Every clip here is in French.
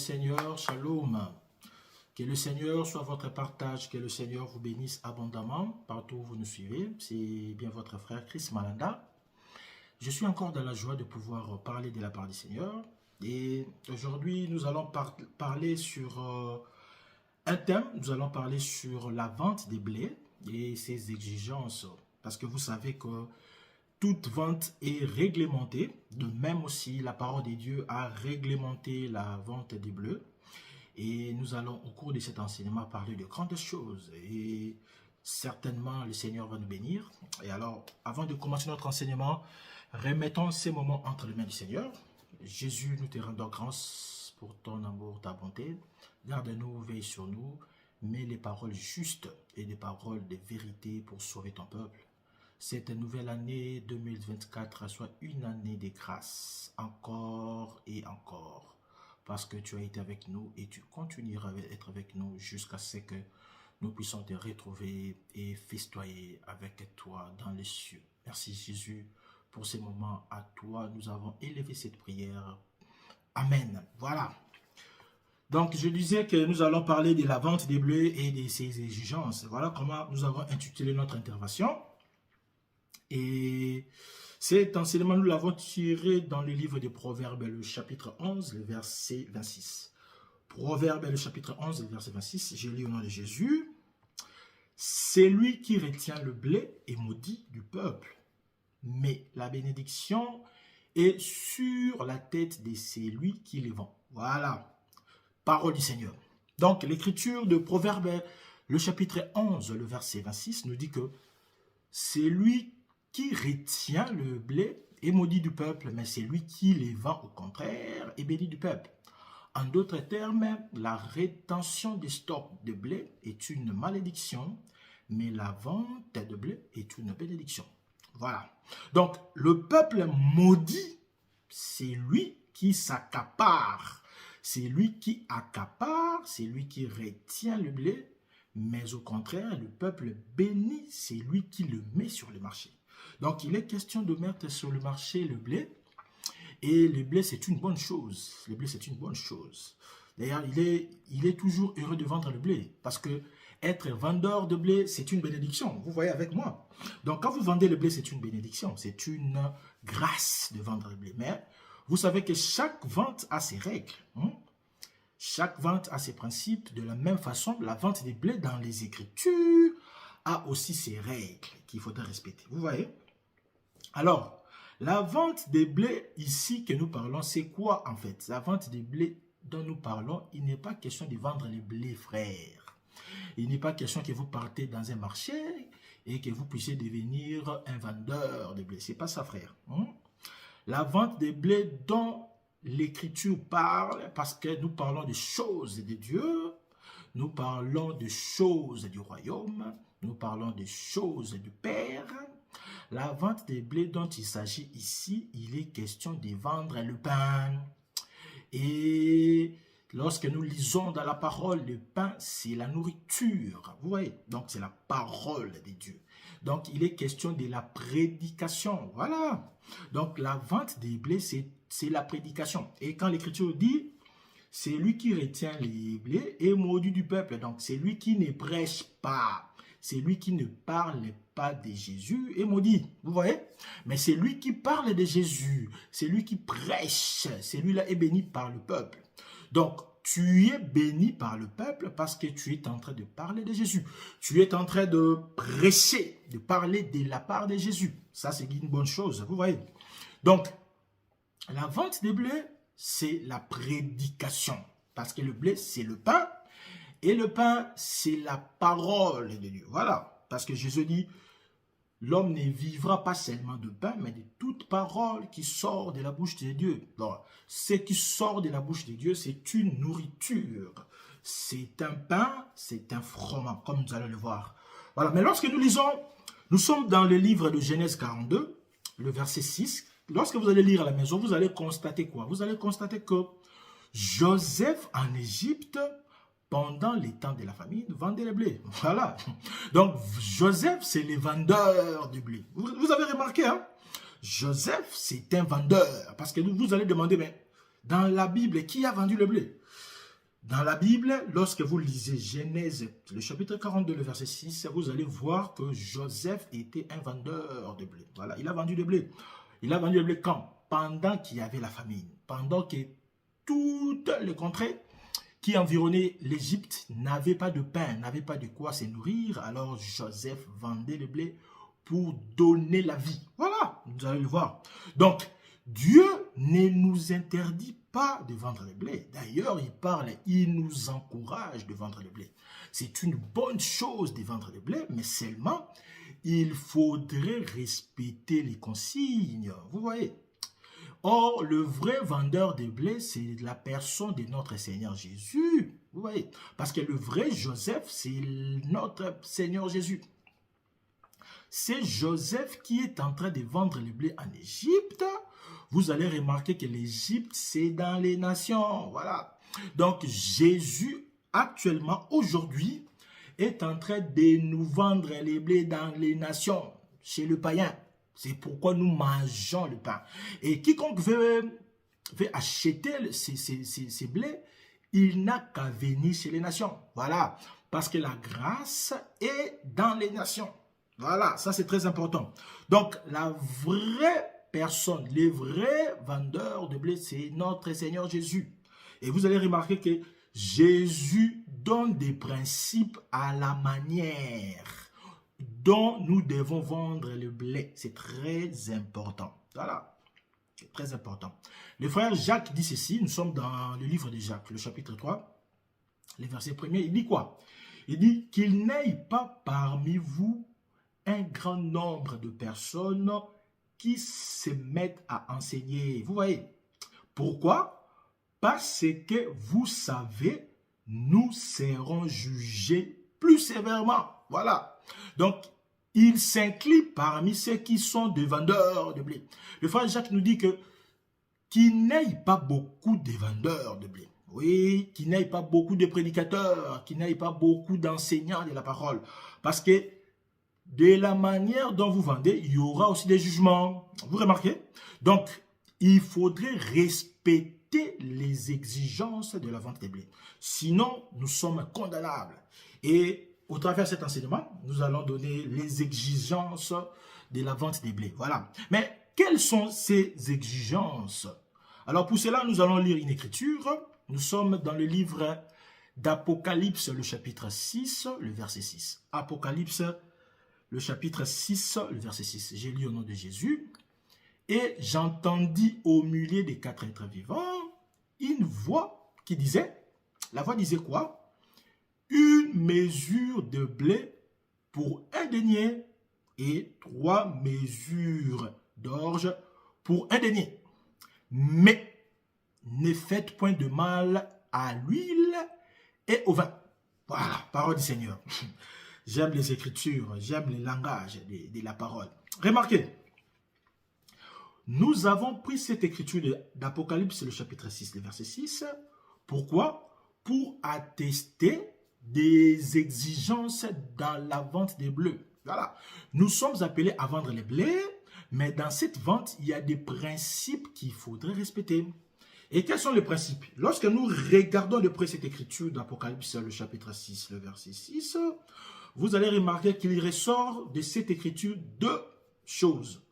Seigneur, shalom. Que le Seigneur soit votre partage, que le Seigneur vous bénisse abondamment partout où vous nous suivez. C'est bien votre frère Chris Malanda. Je suis encore dans la joie de pouvoir parler de la part du Seigneur. Et aujourd'hui, nous allons parler sur un thème. Nous allons parler sur la vente des blés et ses exigences. Parce que vous savez que toute vente est réglementée. De même aussi, la parole de Dieu a réglementé la vente des blés. Et nous allons au cours de cet enseignement parler de grandes choses. Et certainement, le Seigneur va nous bénir. Et alors, avant de commencer notre enseignement, remettons ces moments entre les mains du Seigneur. Jésus, nous te rendons grâce pour ton amour, ta bonté. Garde-nous, veille sur nous. Mets les paroles justes et des paroles de vérité pour sauver ton peuple. Cette nouvelle année 2024 soit une année de grâce, encore et encore. Parce que tu as été avec nous et tu continueras à être avec nous jusqu'à ce que nous puissions te retrouver et festoyer avec toi dans les cieux. Merci Jésus pour ces moments. À toi, nous avons élevé cette prière. Amen. Voilà. Donc, je disais que nous allons parler de la vente des blés et de ses exigences. Voilà comment nous avons intitulé notre intervention. Et cet enseignement, nous l'avons tiré dans le livre de Proverbes, le chapitre 11, le verset 26. Proverbes, le chapitre 11, le verset 26, je lis au nom de Jésus. C'est lui qui retient le blé est maudit du peuple, mais la bénédiction est sur la tête de celui qui les vend. Voilà, parole du Seigneur. Donc, l'écriture de Proverbes, le chapitre 11, le verset 26, nous dit que c'est lui qui retient le blé est maudit du peuple, mais c'est lui qui les vend au contraire est béni du peuple. En d'autres termes, la rétention des stocks de blé est une malédiction, mais la vente de blé est une bénédiction. Voilà. Donc, le peuple maudit, c'est lui qui s'accapare. C'est lui qui accapare, c'est lui qui retient le blé, mais au contraire, le peuple béni, c'est lui qui le met sur le marché. Donc, il est question de mettre sur le marché le blé. Et le blé, c'est une bonne chose. Le blé, c'est une bonne chose. D'ailleurs, il est toujours heureux de vendre le blé. Parce que être vendeur de blé, c'est une bénédiction. Vous voyez avec moi. Donc, quand vous vendez le blé, c'est une bénédiction. C'est une grâce de vendre le blé. Mais vous savez que chaque vente a ses règles. Chaque vente a ses principes. De la même façon, la vente des blés dans les Écritures a aussi ses règles qu'il faudra respecter. Vous voyez? Alors, la vente des blés ici que nous parlons, c'est quoi en fait? La vente des blés dont nous parlons, il n'est pas question de vendre les blés, frères. Il n'est pas question que vous partez dans un marché et que vous puissiez devenir un vendeur de blés. C'est pas ça, frère. La vente des blés dont l'Écriture parle, parce que nous parlons des choses de Dieu, nous parlons des choses du royaume, nous parlons des choses du Père. La vente des blés dont il s'agit ici, il est question de vendre le pain. Et lorsque nous lisons dans la parole, le pain, c'est la nourriture. Vous voyez? Donc, c'est la parole de Dieu. Donc, il est question de la prédication. Voilà. Donc, la vente des blés, c'est la prédication. Et quand l'Écriture dit, c'est lui qui retient les blés et maudit du peuple. Donc, c'est lui qui ne prêche pas. C'est lui qui ne parle pas de Jésus et maudit. Vous voyez? Mais c'est lui qui parle de Jésus. C'est lui qui prêche. Celui-là est béni par le peuple. Donc, tu es béni par le peuple parce que tu es en train de parler de Jésus. Tu es en train de prêcher, de parler de la part de Jésus. Ça, c'est une bonne chose. Vous voyez? Donc, la vente des blés, c'est la prédication. Parce que le blé, c'est le pain. Et le pain, c'est la parole de Dieu. Voilà. Parce que Jésus dit, l'homme ne vivra pas seulement de pain, mais de toute parole qui sort de la bouche de Dieu. Donc, ce qui sort de la bouche de Dieu, c'est une nourriture. C'est un pain, c'est un froment, comme nous allons le voir. Voilà. Mais lorsque nous lisons, nous sommes dans le livre de Genèse 42, le verset 6. Lorsque vous allez lire à la maison, vous allez constater quoi? Vous allez constater que Joseph en Égypte, pendant les temps de la famine, vendait le blé. Voilà. Donc, Joseph, c'est le vendeur du blé. Vous avez remarqué, hein? Joseph, c'est un vendeur. Parce que vous allez demander, mais dans la Bible, qui a vendu le blé? Dans la Bible, lorsque vous lisez Genèse, le chapitre 42, le verset 6, vous allez voir que Joseph était un vendeur de blé. Voilà, il a vendu du blé. Il a vendu le blé quand? Pendant qu'il y avait la famine. Pendant que toutes les contrées qui environnaient l'Égypte n'avaient pas de pain, n'avaient pas de quoi se nourrir. Alors Joseph vendait le blé pour donner la vie. Voilà, vous allez le voir. Donc, Dieu ne nous interdit pas de vendre le blé. D'ailleurs, il nous encourage de vendre le blé. C'est une bonne chose de vendre le blé, mais seulement, il faudrait respecter les consignes. Vous voyez? Or, le vrai vendeur de blé, c'est la personne de notre Seigneur Jésus. Vous voyez? Parce que le vrai Joseph, c'est notre Seigneur Jésus. C'est Joseph qui est en train de vendre le blé en Égypte. Vous allez remarquer que l'Égypte, c'est dans les nations. Voilà. Donc, Jésus, actuellement, aujourd'hui, est en train de nous vendre les blés dans les nations, chez le païen. C'est pourquoi nous mangeons le pain. Et quiconque veut acheter ces blés, il n'a qu'à venir chez les nations. Voilà. Parce que la grâce est dans les nations. Voilà, ça c'est très important. Donc, la vraie personne, les vrais vendeurs de blé, c'est notre Seigneur Jésus. Et vous allez remarquer que Jésus donne des principes à la manière dont nous devons vendre le blé. C'est très important. Voilà, c'est très important. Le frère Jacques dit ceci, nous sommes dans le livre de Jacques, le chapitre 3, le verset 1er, il dit quoi? Il dit qu'il n'aille pas parmi vous un grand nombre de personnes qui se mettent à enseigner. Vous voyez? Pourquoi? Parce que vous savez, nous serons jugés plus sévèrement. Voilà. Donc, il s'incline parmi ceux qui sont des vendeurs de blé. Le frère Jacques nous dit que qu'il n'ait pas beaucoup de vendeurs de blé. Oui, qu'il n'ait pas beaucoup de prédicateurs, qu'il n'ait pas beaucoup d'enseignants de la parole. Parce que de la manière dont vous vendez, il y aura aussi des jugements. Vous remarquez? Donc, il faudrait respecter les exigences de la vente des blés. Sinon, nous sommes condamnables. Et au travers de cet enseignement, nous allons donner les exigences de la vente des blés. Voilà. Mais quelles sont ces exigences? Alors, pour cela, nous allons lire une écriture. Nous sommes dans le livre d'Apocalypse, le chapitre 6, le verset 6. Apocalypse, le chapitre 6, le verset 6. J'ai lu au nom de Jésus. Et j'entendis au milieu des quatre êtres vivants une voix qui disait, la voix disait quoi? Une mesure de blé pour un denier et 3 mesures d'orge pour un denier. Mais ne faites point de mal à l'huile et au vin. Voilà, parole du Seigneur. J'aime les Écritures, j'aime le langage de la parole. Remarquez, nous avons pris cette écriture d'Apocalypse, le chapitre 6, le verset 6. Pourquoi? Pour attester des exigences dans la vente des blés. Voilà. Nous sommes appelés à vendre les blés, mais dans cette vente, il y a des principes qu'il faudrait respecter. Et quels sont les principes? Lorsque nous regardons de près cette écriture d'Apocalypse, le chapitre 6, le verset 6, vous allez remarquer qu'il ressort de cette écriture deux choses.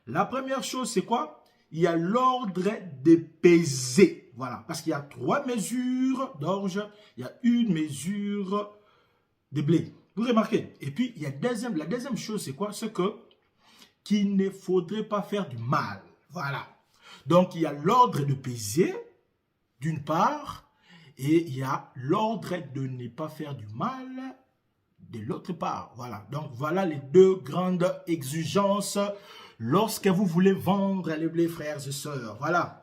La première chose, c'est quoi? Il y a l'ordre de peser. Voilà, parce qu'il y a 3 mesures d'orge, il y a une mesure de blé. Vous remarquez? Et puis, il y a la deuxième chose, c'est quoi? C'est qu'il ne faudrait pas faire du mal. Voilà. Donc, il y a l'ordre de peser, d'une part, et il y a l'ordre de ne pas faire du mal, de l'autre part. Voilà. Donc, voilà les deux grandes exigences lorsque vous voulez vendre le blé, frères et sœurs. Voilà.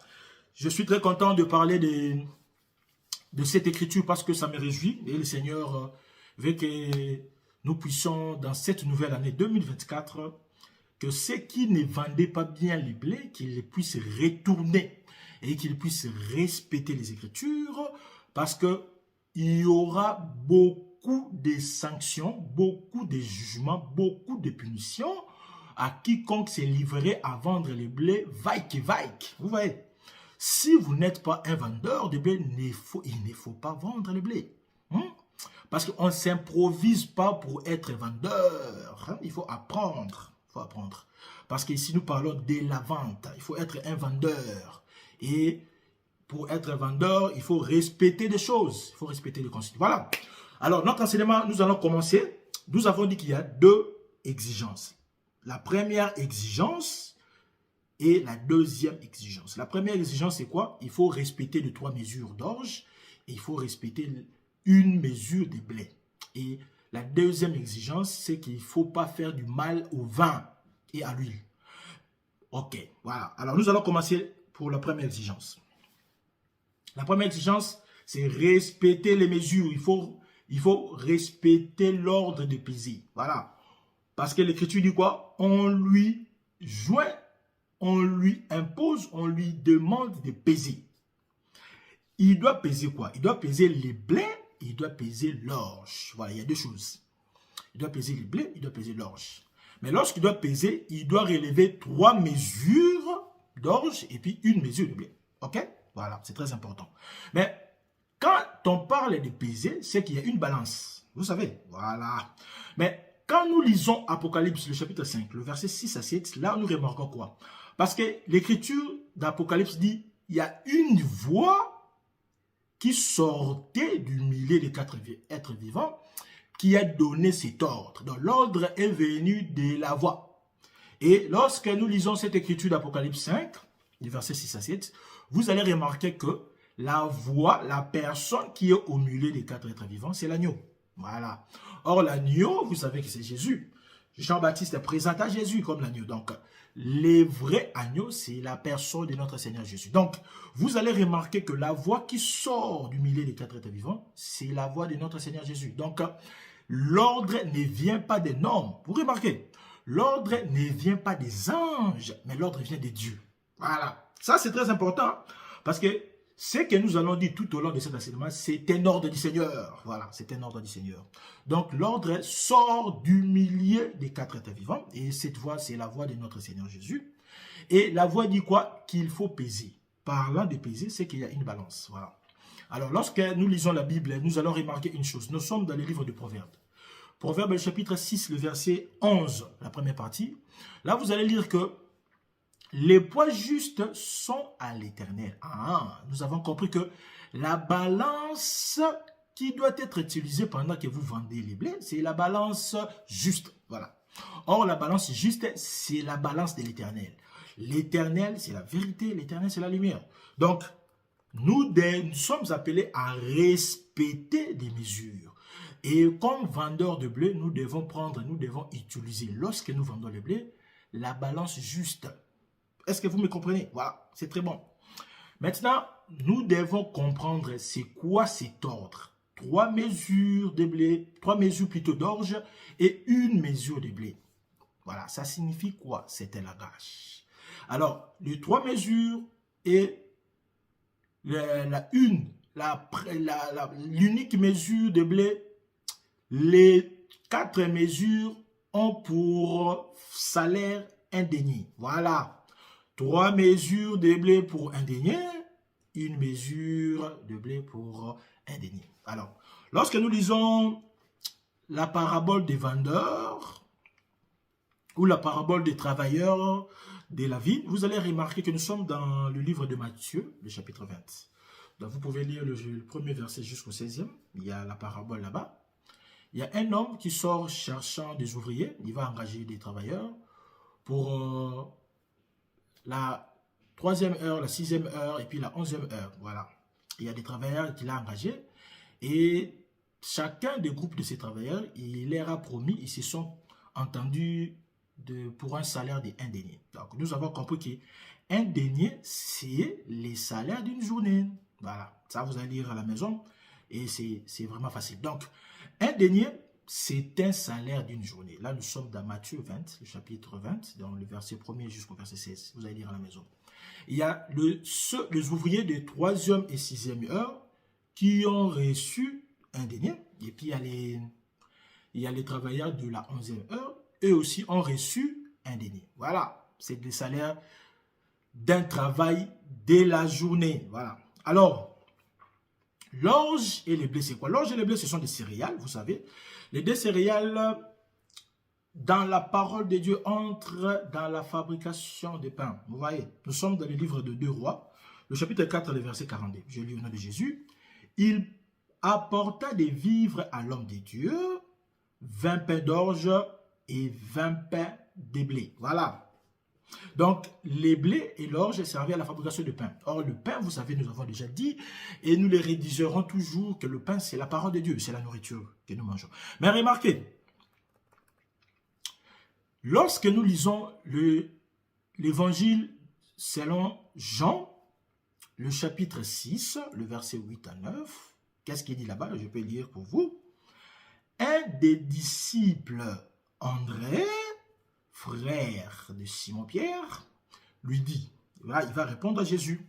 Je suis très content de parler de cette écriture parce que ça me réjouit. Et le Seigneur veut que nous puissions, dans cette nouvelle année 2024, que ceux qui ne vendaient pas bien les blés, qu'ils puissent retourner et qu'ils puissent respecter les Écritures parce qu'il y aura beaucoup de sanctions, beaucoup de jugements, beaucoup de punitions à quiconque s'est livré à vendre les blés vaille que vaille. Vous voyez? Si vous n'êtes pas un vendeur de blé, il ne faut pas vendre le blé. Parce qu'on ne s'improvise pas pour être vendeur. Il faut apprendre. Parce qu'ici, nous parlons de la vente. Il faut être un vendeur. Et pour être un vendeur, il faut respecter des choses. Il faut respecter les consignes. Voilà. Alors, notre enseignement, nous allons commencer. Nous avons dit qu'il y a 2 exigences. La première exigence et la deuxième exigence. La première exigence, c'est quoi? Il faut respecter les 3 mesures d'orge et il faut respecter une mesure de blé. Et la deuxième exigence, c'est qu'il ne faut pas faire du mal au vin et à l'huile. Ok, voilà. Alors, nous allons commencer pour la première exigence. La première exigence, c'est respecter les mesures. Il faut respecter l'ordre de peser. Voilà. Parce que l'Écriture dit quoi? On lui joint, on lui impose, on lui demande de peser. Il doit peser quoi? Il doit peser les blés, il doit peser l'orge. Voilà, il y a 2 choses. Il doit peser les blés, il doit peser l'orge. Mais lorsqu'il doit peser, il doit relever 3 mesures d'orge et puis 1 mesure de blé. Ok? Voilà, c'est très important. Mais quand on parle de peser, c'est qu'il y a une balance. Vous savez, voilà. Mais quand nous lisons Apocalypse, le chapitre 5, le verset 6 à 7, là, nous remarquons quoi? Parce que l'écriture d'Apocalypse dit, il y a une voix qui sortait du milieu des 4 êtres vivants, qui a donné cet ordre. Donc, l'ordre est venu de la voix. Et lorsque nous lisons cette écriture d'Apocalypse 5, du verset 6 à 7, vous allez remarquer que la voix, la personne qui est au milieu des 4 êtres vivants, c'est l'agneau. Voilà. Or, l'agneau, vous savez que c'est Jésus. Jean-Baptiste présenta Jésus comme l'agneau. Donc, les vrais agneaux, c'est la personne de notre Seigneur Jésus. Donc, vous allez remarquer que la voix qui sort du milieu des 4 êtres vivants, c'est la voix de notre Seigneur Jésus. Donc, l'ordre ne vient pas des hommes. Vous remarquez, l'ordre ne vient pas des anges, mais l'ordre vient de Dieu. Voilà. Ça, c'est très important, parce que ce que nous allons dire tout au long de cet enseignement, c'est un ordre du Seigneur. Voilà, c'est un ordre du Seigneur. Donc, l'ordre sort du milieu des 4 êtres vivants. Et cette voix, c'est la voix de notre Seigneur Jésus. Et la voix dit quoi? Qu'il faut peser. Parlant de peser, c'est qu'il y a une balance. Voilà. Alors, lorsque nous lisons la Bible, nous allons remarquer une chose. Nous sommes dans le livre de Proverbes. Proverbes, chapitre 6, le verset 11, la première partie. Là, vous allez lire que les poids justes sont à l'Éternel. Nous avons compris que la balance qui doit être utilisée pendant que vous vendez les blés, c'est la balance juste. Voilà. Or, la balance juste, c'est la balance de l'Éternel. L'Éternel, c'est la vérité. L'Éternel, c'est la lumière. Donc, nous sommes appelés à respecter des mesures. Et comme vendeurs de blé, nous devons utiliser, lorsque nous vendons le blé, la balance juste. Est-ce que vous me comprenez? Voilà, c'est très bon. Maintenant, nous devons comprendre c'est quoi cet ordre. 3 mesures de blé, 3 mesures plutôt d'orge et 1 mesure de blé. Voilà, ça signifie quoi? C'était la gâche. Alors, les 3 mesures et l'unique mesure de blé, les 4 mesures ont pour salaire un denier. Voilà. 3 mesures de blé pour un denier, 1 mesure de blé pour un denier. Alors, lorsque nous lisons la parabole des vendeurs ou la parabole des travailleurs de la ville, vous allez remarquer que nous sommes dans le livre de Matthieu, le chapitre 20. Donc, vous pouvez lire le premier verset jusqu'au 16e. Il y a la parabole là-bas. Il y a un homme qui sort cherchant des ouvriers. Il va engager des travailleurs pour la 3e heure, la 6e heure et puis la 11e heure. Voilà. Il y a des travailleurs qu'il a engagés et chacun des groupes de ces travailleurs, il leur a promis, ils se sont entendus pour un salaire de 1 denier. Donc, nous avons compris qu'un denier, c'est les salaires d'une journée. Voilà. Ça, vous allez lire à la maison et c'est vraiment facile. Donc, un denier, c'est un salaire d'une journée. Là, nous sommes dans Matthieu 20, le chapitre 20, dans le verset 1er jusqu'au verset 16. Vous allez lire à la maison. Il y a les ouvriers de 3e et 6e heure qui ont reçu un denier. Et puis, il y a les travailleurs de la 11e heure. Eux aussi ont reçu un denier. Voilà, c'est des salaires d'un travail dès la journée. Voilà. Alors, l'orge et les blés, c'est quoi? L'orge et les blés, ce sont des céréales, vous savez. Les deux céréales, dans la parole de Dieu, entrent dans la fabrication de pain. Vous voyez, nous sommes dans le livre de 2 Rois, le chapitre 4, le verset 42. Je lis au nom de Jésus. Il apporta des vivres à l'homme de Dieu, 20 pains d'orge et 20 pains de blé. Voilà. Donc, les blés et l'orge servaient à la fabrication de pain. Or, le pain, vous savez, nous avons déjà dit, et nous les rédigerons toujours, que le pain, c'est la parole de Dieu, c'est la nourriture que nous mangeons. Mais remarquez, lorsque nous lisons l'évangile selon Jean, le chapitre 6, le verset 8 à 9, qu'est-ce qu'il dit là-bas? Je peux lire pour vous. Un des disciples, André, frère de Simon-Pierre, lui dit, là, il va répondre à Jésus,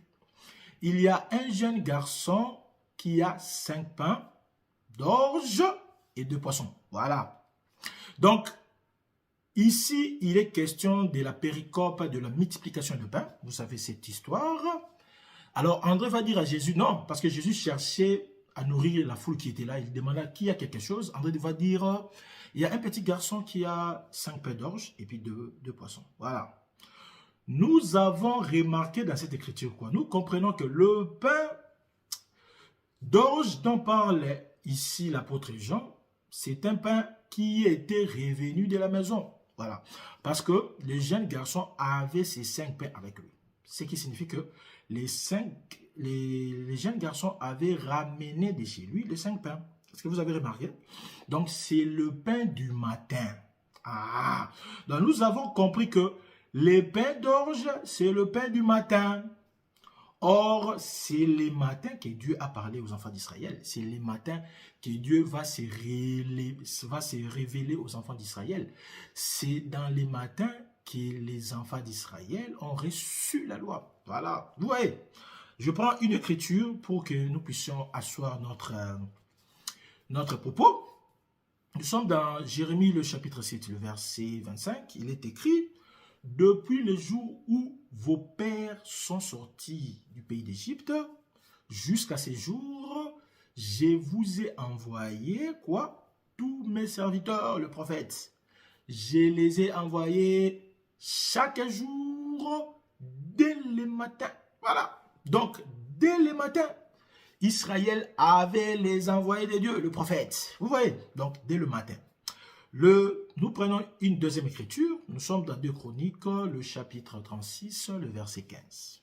il y a un jeune garçon qui a 5 pains d'orge et 2 poissons. Voilà. Donc, ici, il est question de la péricope de la multiplication de pain. Vous savez cette histoire. Alors, André va dire à Jésus, non, parce que Jésus cherchait à nourrir la foule qui était là. Il demanda qui a quelque chose. André va dire, il y a un petit garçon qui a 5 pains d'orge et puis 2 poissons. Voilà. Nous avons remarqué dans cette écriture quoi? Nous comprenons que le pain d'orge dont parle ici l'apôtre Jean, c'est un pain qui était revenu de la maison. Voilà. Parce que le jeune garçon avait ses 5 pains avec lui. Ce qui signifie que les jeunes garçons avaient ramené de chez lui les 5 pains. Est-ce que vous avez remarqué? Donc, c'est le pain du matin. Ah! Donc, nous avons compris que les pains d'orge, c'est le pain du matin. Or, c'est les matins que Dieu a parlé aux enfants d'Israël. C'est les matins que Dieu va se révéler aux enfants d'Israël. C'est dans les matins que les enfants d'Israël ont reçu la loi. Voilà. Vous voyez, je prends une écriture pour que nous puissions asseoir notre propos. Nous sommes dans Jérémie, le chapitre 7, le verset 25. Il est écrit, « Depuis le jour où vos pères sont sortis du pays d'Égypte, jusqu'à ces jours, je vous ai envoyé, quoi? Tous mes serviteurs, le prophète. Je les ai envoyés chaque jour, dès le matin. » Voilà. Donc, dès le matin, Israël avait les envoyés de Dieu, le prophète. Vous voyez? Donc, dès le matin. Nous prenons une deuxième écriture. Nous sommes dans 2 Chroniques, le chapitre 36, le verset 15.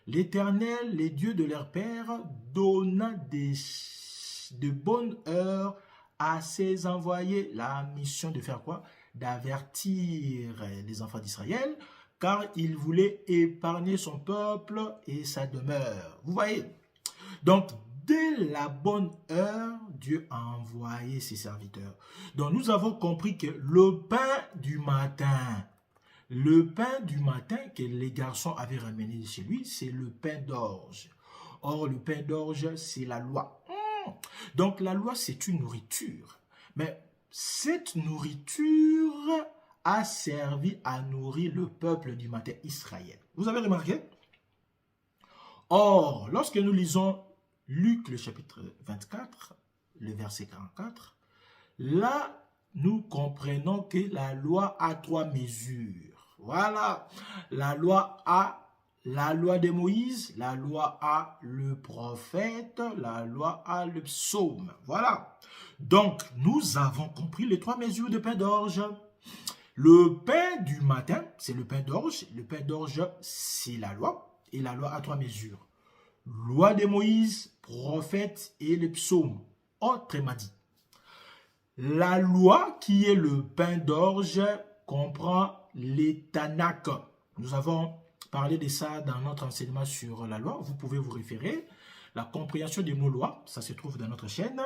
L'Éternel, les dieux de leur père, donna de bonnes heures à ses envoyés la mission de faire quoi? D'avertir les enfants d'Israël, car il voulait épargner son peuple et sa demeure. Vous voyez? Donc, dès la bonne heure, Dieu a envoyé ses serviteurs. Donc, nous avons compris que le pain du matin que les garçons avaient ramené chez lui, c'est le pain d'orge. Or, le pain d'orge, c'est la loi. Donc, la loi, c'est une nourriture. Mais cette nourriture a servi à nourrir le peuple du matin, Israël. Vous avez remarqué? Or, lorsque nous lisons Luc, le chapitre 24, le verset 44, là, nous comprenons que la loi a 3 mesures. Voilà. La loi de Moïse, la loi a le prophète, la loi a le psaume. Voilà. Donc, nous avons compris les 3 mesures de pain d'orge. Le pain du matin, c'est le pain d'orge. Le pain d'orge, c'est la loi. Et la loi a 3 mesures. Loi de Moïse, prophète et le psaume. Autrement dit, la loi qui est le pain d'orge comprend les Tanakh. Nous avons parlé de ça dans notre enseignement sur la loi. Vous pouvez vous référer. La compréhension des mots loi, ça se trouve dans notre chaîne.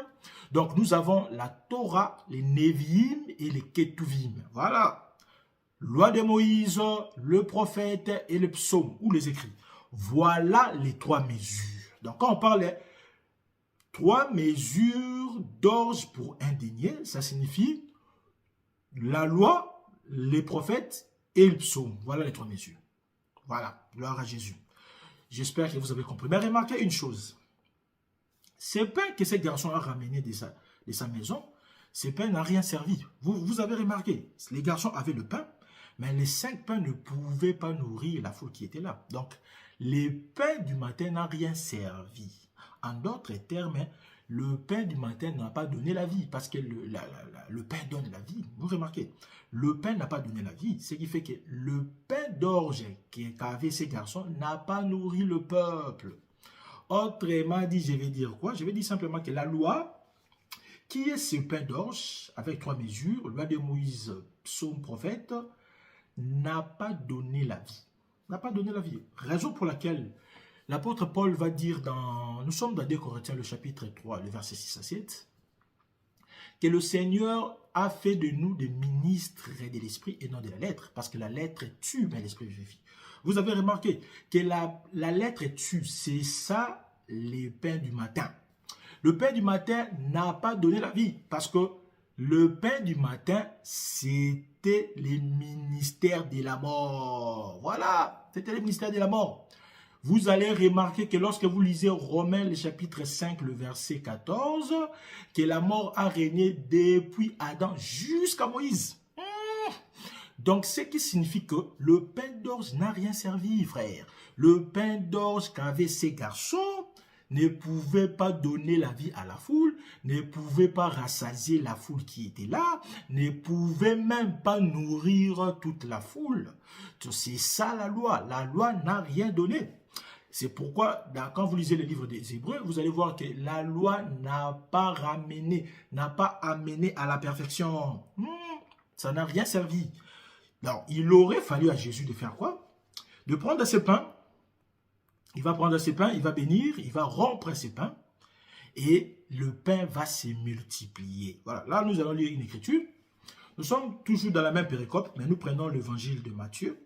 Donc, nous avons la Torah, les Nevi'im et les Ketuvim. Voilà. Loi de Moïse, le prophète et le psaume, ou les écrits. Voilà les 3 mesures. Donc, quand on parle 3 mesures d'orge pour un denier, ça signifie la loi, les prophètes et le psaume. Voilà les 3 mesures. Voilà, gloire à Jésus. J'espère que vous avez compris. Mais remarquez une chose. Ce pain que ce garçon a ramené de sa maison, ce pain n'a rien servi. Vous avez remarqué, les garçons avaient le pain, mais les 5 pains ne pouvaient pas nourrir la foule qui était là. Donc, le pain du matin n'a rien servi. En d'autres termes, le pain du matin n'a pas donné la vie, parce que le pain donne la vie. Vous remarquez, le pain n'a pas donné la vie, ce qui fait que le pain d'orge qu'avaient ces garçons n'a pas nourri le peuple. Autrement dit, je vais dire quoi? Je vais dire simplement que la loi, qui est ce pain d'orge, avec 3 mesures, loi de Moïse, psaume, prophète, n'a pas donné la vie. N'a pas donné la vie. Raison pour laquelle l'apôtre Paul va dire nous sommes dans 2 Corinthiens, le chapitre 3, le verset 6 à 7, que le Seigneur a fait de nous des ministres de l'esprit et non de la lettre, parce que la lettre tue, mais l'esprit vivifie. Vous avez remarqué que la lettre tue, c'est ça le pain du matin. Le pain du matin n'a pas donné la vie, parce que le pain du matin, c'était les ministères de la mort. Voilà, c'était les ministères de la mort. Vous allez remarquer que lorsque vous lisez Romains, le chapitre 5, le verset 14, que la mort a régné depuis Adam jusqu'à Moïse. Donc, ce qui signifie que le pain d'orge n'a rien servi, frère. Le pain d'orge qu'avaient ces garçons ne pouvait pas donner la vie à la foule, ne pouvait pas rassasier la foule qui était là, ne pouvait même pas nourrir toute la foule. C'est ça la loi. La loi n'a rien donné. C'est pourquoi, quand vous lisez le livre des Hébreux, vous allez voir que la loi n'a pas amené à la perfection. Ça n'a rien servi. Alors, il aurait fallu à Jésus de faire quoi? De prendre ce pain. Il va prendre ce pain, il va bénir, il va rompre ce pain. Et le pain va se multiplier. Voilà, là nous allons lire une écriture. Nous sommes toujours dans la même péricope, mais nous prenons l'évangile de Matthieu.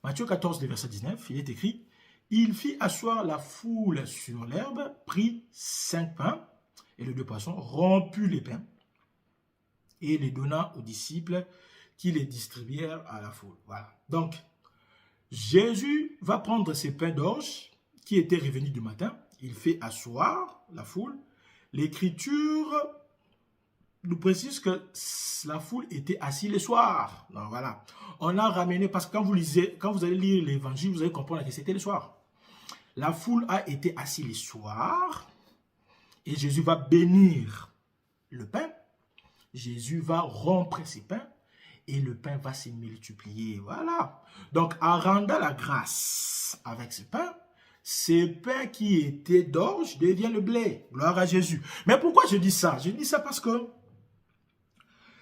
Matthieu 14, le verset 19, il est écrit: il fit asseoir la foule sur l'herbe, prit 5 pains et les 2 poissons, romput les pains et les donna aux disciples qui les distribuèrent à la foule. Voilà. Donc, Jésus va prendre ces pains d'orge qui étaient revenus du matin. Il fait asseoir la foule. L'Écriture nous précise que la foule était assise le soir. Donc, voilà. On a ramené, parce que quand vous allez lire l'évangile, vous allez comprendre que c'était le soir. La foule a été assise le soir et Jésus va bénir le pain. Jésus va rompre ses pains et le pain va se multiplier. Voilà. Donc, en rendant la grâce avec ce pain qui était d'orge devient le blé. Gloire à Jésus. Mais pourquoi je dis ça? Je dis ça parce que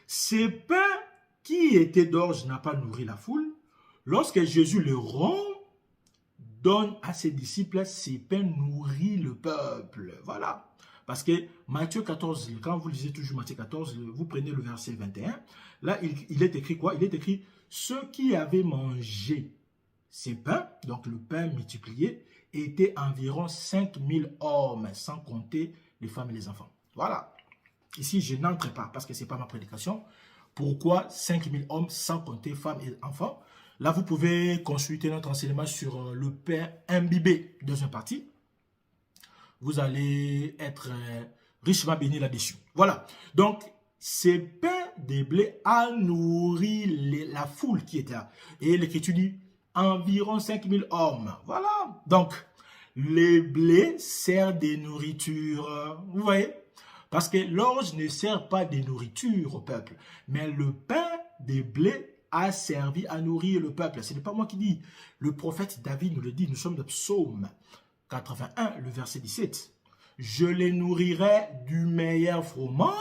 ce pain qui était d'orge n'a pas nourri la foule. Lorsque Jésus le rompt, donne à ses disciples, ces pains nourrit le peuple. Voilà. Parce que Matthieu 14, quand vous lisez toujours Matthieu 14, vous prenez le verset 21, là, il est écrit quoi? Il est écrit, ceux qui avaient mangé ces pains, donc le pain multiplié, étaient environ 5000 hommes, sans compter les femmes et les enfants. Voilà. Ici, je n'entre pas, parce que ce n'est pas ma prédication. Pourquoi 5000 hommes, sans compter femmes et enfants? Là, vous pouvez consulter notre enseignement sur le pain imbibé dans une partie. Vous allez être richement béni là-dessus. Voilà. Donc, ce pain de blé a nourri la foule qui était là. Et l'Écriture dit environ 5000 hommes. Voilà. Donc, le blé sert de nourriture. Vous voyez? Parce que l'orge ne sert pas de nourriture au peuple. Mais le pain de blé a servi à nourrir le peuple. Ce n'est pas moi qui dis. Le prophète David nous le dit. Nous sommes dans Psaume 81, le verset 17. Je les nourrirai du meilleur froment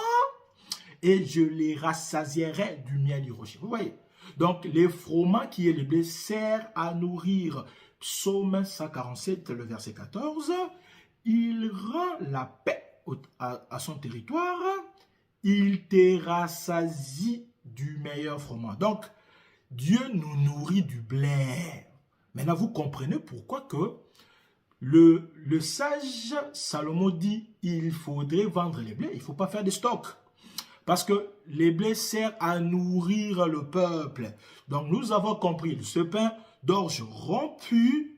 et je les rassasierai du miel du rocher. Vous voyez? Donc, le froment qui est le blé sert à nourrir. Psaume 147, le verset 14. Il rend la paix à son territoire. Il te rassasie du meilleur froment. Donc, Dieu nous nourrit du blé. Maintenant, vous comprenez pourquoi que le sage Salomon dit il faudrait vendre les blés, il ne faut pas faire de stock. Parce que les blés servent à nourrir le peuple. Donc, nous avons compris, ce pain d'orge rompu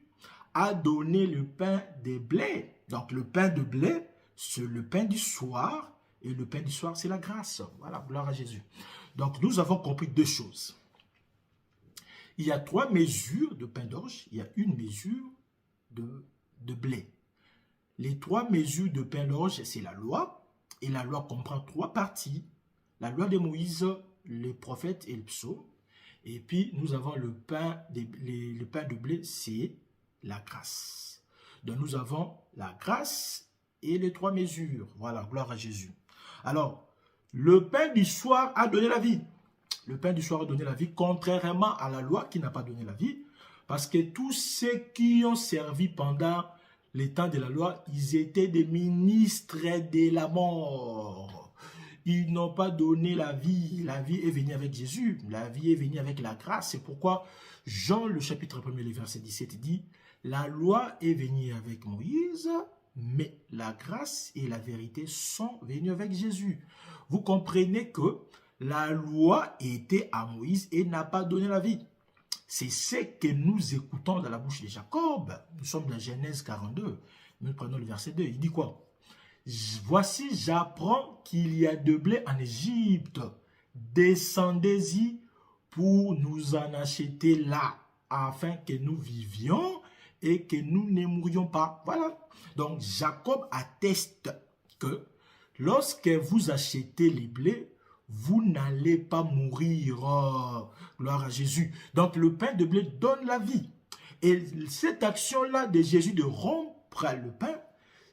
a donné le pain des blés. Donc le pain de blé, c'est le pain du soir. Et le pain du soir, c'est la grâce. Voilà, gloire à Jésus. Donc nous avons compris deux choses. Il y a 3 mesures de pain d'orge. Il y a une mesure de blé. Les 3 mesures de pain d'orge, c'est la loi. Et la loi comprend 3 parties. La loi de Moïse, les prophètes et le psaume. Et puis, nous avons le pain de blé, c'est la grâce. Donc, nous avons la grâce et les 3 mesures. Voilà, gloire à Jésus. Alors, le pain du soir a donné la vie. Le pain du soir a donné la vie, contrairement à la loi qui n'a pas donné la vie. Parce que tous ceux qui ont servi pendant les temps de la loi, ils étaient des ministres de la mort. Ils n'ont pas donné la vie. La vie est venue avec Jésus. La vie est venue avec la grâce. C'est pourquoi Jean, le chapitre 1, le verset 17 dit « La loi est venue avec Moïse, mais la grâce et la vérité sont venues avec Jésus. » Vous comprenez que la loi était à Moïse et n'a pas donné la vie. C'est ce que nous écoutons dans la bouche de Jacob. Nous sommes dans Genèse 42. Nous prenons le verset 2. Il dit quoi? Voici, j'apprends qu'il y a de blé en Égypte. Descendez-y pour nous en acheter là, afin que nous vivions et que nous ne mourions pas. Voilà. Donc, Jacob atteste que lorsque vous achetez les blés, vous n'allez pas mourir. Oh, gloire à Jésus. Donc, le pain de blé donne la vie. Et cette action-là de Jésus de rompre le pain,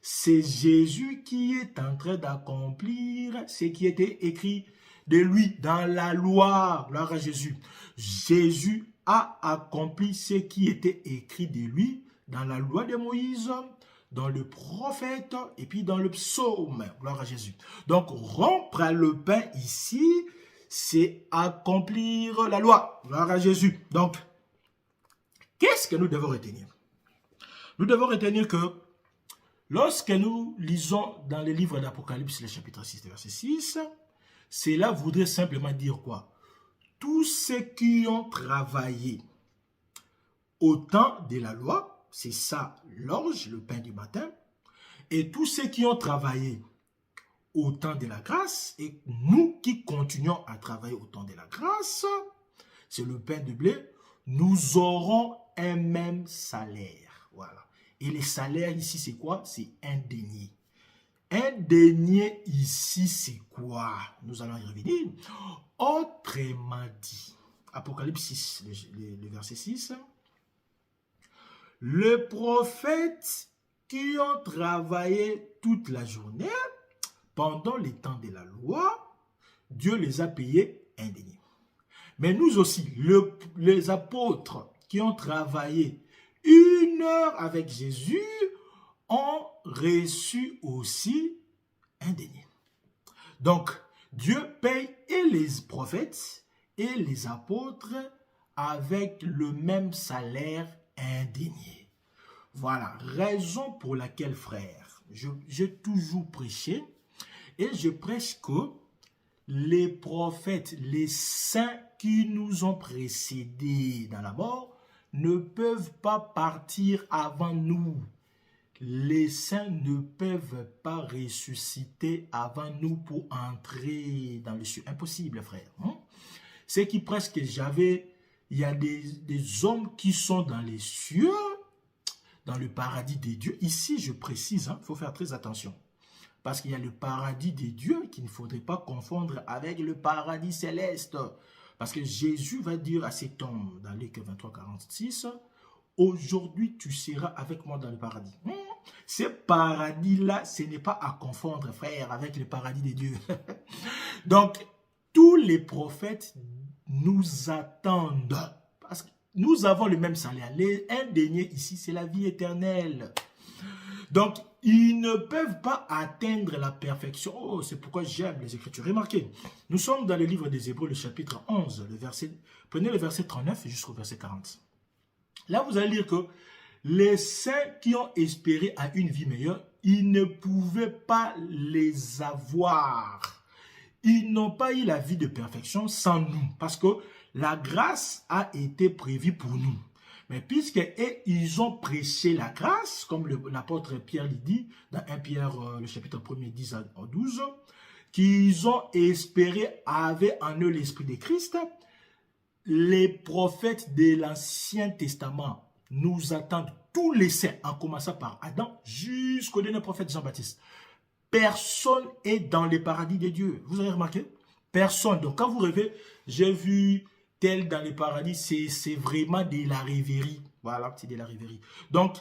c'est Jésus qui est en train d'accomplir ce qui était écrit de lui dans la loi. Gloire à Jésus. Jésus a accompli ce qui était écrit de lui dans la loi de Moïse, dans le prophète et puis dans le psaume. Gloire à Jésus. Donc, rompre le pain ici, c'est accomplir la loi. Gloire à Jésus. Donc, qu'est-ce que nous devons retenir? Nous devons retenir que lorsque nous lisons dans le livre d'Apocalypse, le chapitre 6, verset 6, cela voudrait simplement dire quoi? Tous ceux qui ont travaillé au temps de la loi, c'est ça l'orge, le pain du matin, et tous ceux qui ont travaillé au temps de la grâce, et nous qui continuons à travailler au temps de la grâce, c'est le pain de blé, nous aurons un même salaire. Voilà. Et les salaires ici, c'est quoi? C'est un denier. Un denier ici, c'est quoi? Nous allons y revenir. Autrement dit, Apocalypse 6, le verset 6, le prophète qui ont travaillé toute la journée pendant les temps de la loi, Dieu les a payés indemnes. Mais nous aussi, les apôtres qui ont travaillé 1 heure avec Jésus ont reçu aussi indemnes. Donc, Dieu paye et les prophètes et les apôtres avec le même salaire indigné. Voilà, raison pour laquelle, frère, j'ai toujours prêché et je prêche que les prophètes, les saints qui nous ont précédés dans la mort ne peuvent pas partir avant nous. Les saints ne peuvent pas ressusciter avant nous pour entrer dans le ciel. Impossible, frère. C'est qui presque j'avais... Il y a des hommes qui sont dans les cieux, dans le paradis des dieux. Ici, je précise, il faut faire très attention. Parce qu'il y a le paradis des dieux qu'il ne faudrait pas confondre avec le paradis céleste. Parce que Jésus va dire à cet homme dans Luc 23, 46, « Aujourd'hui, tu seras avec moi dans le paradis. » Ce paradis-là, ce n'est pas à confondre, frère, avec le paradis des dieux. Donc, tous les prophètes nous attendent. Parce que nous avons le même salaire. Un denier ici, c'est la vie éternelle. Donc, ils ne peuvent pas atteindre la perfection. Oh, c'est pourquoi j'aime les Écritures. Remarquez, nous sommes dans le livre des Hébreux, le chapitre 11, prenez le verset 39 jusqu'au verset 40. Là, vous allez lire que les saints qui ont espéré à une vie meilleure, ils ne pouvaient pas les avoir. Ils n'ont pas eu la vie de perfection sans nous. Parce que la grâce a été prévue pour nous. Mais puisque ils ont prêché la grâce, comme l'apôtre Pierre lui dit, dans 1 Pierre, le chapitre 1er, 10 à 12, qu'ils ont espéré, avaient en eux l'esprit de Christ, les prophètes de l'Ancien Testament nous attendent tous les saints, en commençant par Adam jusqu'au dernier prophète Jean-Baptiste. Personne est dans le paradis de Dieu. Vous avez remarqué? Personne. Donc quand vous rêvez, j'ai vu tel dans le paradis, c'est vraiment de la rêverie. Voilà, c'est de la rêverie. Donc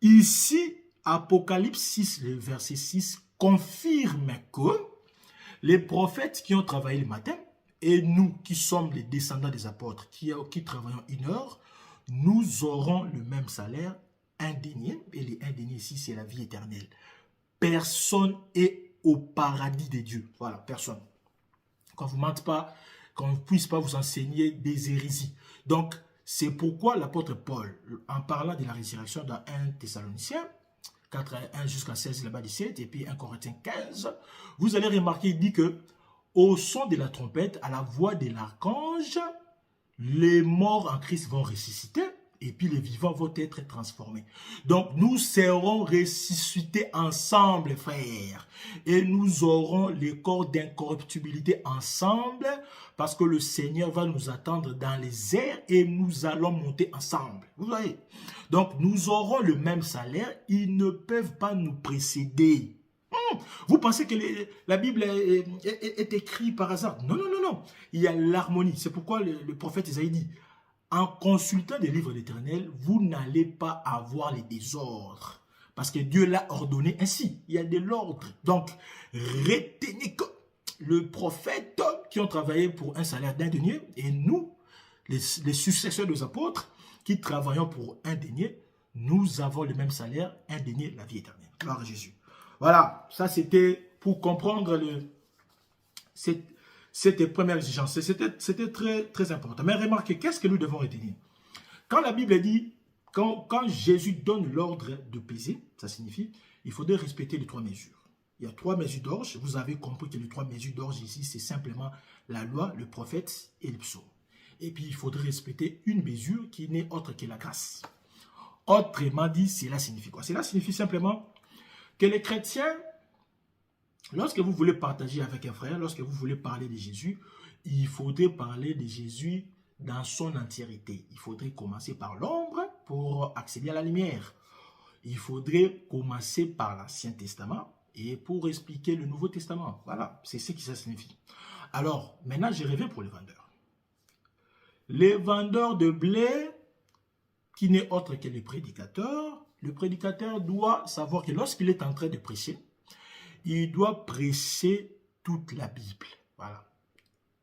ici, Apocalypse 6, le verset 6, confirme que les prophètes qui ont travaillé le matin, et nous qui sommes les descendants des apôtres, qui travaillons 1 heure, nous aurons le même salaire indénié. Et les indéniés ici, c'est la vie éternelle. Personne est au paradis de Dieu. Voilà, personne. Qu'on ne vous mente pas, qu'on ne puisse pas vous enseigner des hérésies. Donc, c'est pourquoi l'apôtre Paul, en parlant de la résurrection dans 1 Thessaloniciens, 4, 1 jusqu'à 16, là-bas 17, et puis 1 Corinthiens 15, vous allez remarquer, il dit que au son de la trompette, à la voix de l'archange, les morts en Christ vont ressusciter et puis les vivants vont être transformés. Donc, nous serons ressuscités ensemble, frères. Et nous aurons les corps d'incorruptibilité ensemble parce que le Seigneur va nous attendre dans les airs et nous allons monter ensemble. Vous voyez? Donc, nous aurons le même salaire. Ils ne peuvent pas nous précéder. Vous pensez que la Bible est écrite par hasard? Non, non, non, non. Il y a l'harmonie. C'est pourquoi le prophète Isaïe dit, en consultant des livres d'Éternel, vous n'allez pas avoir les désordres. Parce que Dieu l'a ordonné ainsi. Il y a de l'ordre. Donc, retenez que le prophète qui ont travaillé pour un salaire d'un denier, et nous, les successeurs des apôtres, qui travaillons pour un denier, nous avons le même salaire, un denier, la vie éternelle. Gloire à Jésus. Voilà, ça c'était pour comprendre cette première exigence. C'était très, très important. Mais remarquez, qu'est-ce que nous devons retenir? Quand la Bible dit, quand Jésus donne l'ordre de peser, ça signifie il faudrait respecter les 3 mesures. Il y a 3 mesures d'orge. Vous avez compris que les 3 mesures d'orge ici, c'est simplement la loi, le prophète et le psaume. Et puis, il faudrait respecter une mesure qui n'est autre que la grâce. Autrement dit, cela signifie quoi? Cela signifie simplement que les chrétiens, lorsque vous voulez partager avec un frère, lorsque vous voulez parler de Jésus, il faudrait parler de Jésus dans son entièreté. Il faudrait commencer par l'ombre pour accéder à la lumière. Il faudrait commencer par l'Ancien Testament et pour expliquer le Nouveau Testament. Voilà, c'est ce que ça signifie. Alors, maintenant, je reviens pour les vendeurs. Les vendeurs de blé, qui n'est autre que les prédicateurs, le prédicateur doit savoir que lorsqu'il est en train de prêcher, il doit prêcher toute la Bible. Voilà.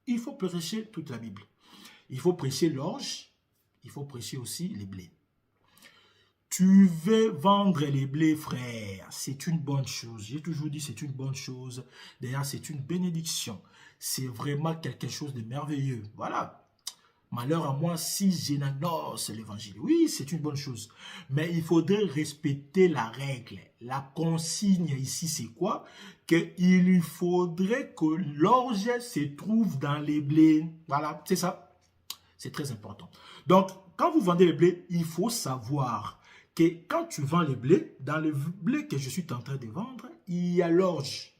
Il faut prêcher toute la Bible. Il faut prêcher l'orge, il faut prêcher aussi les blés. Tu veux vendre les blés, frère, c'est une bonne chose. J'ai toujours dit c'est une bonne chose. D'ailleurs, c'est une bénédiction. C'est vraiment quelque chose de merveilleux. Voilà. Malheur à moi si j'annonce l'évangile. Oui, c'est une bonne chose. Mais il faudrait respecter la règle. La consigne ici, c'est quoi? Qu'il faudrait que l'orge se trouve dans les blés. Voilà, c'est ça. C'est très important. Donc, quand vous vendez les blés, il faut savoir que quand tu vends les blés, dans le blé que je suis en train de vendre, il y a l'orge.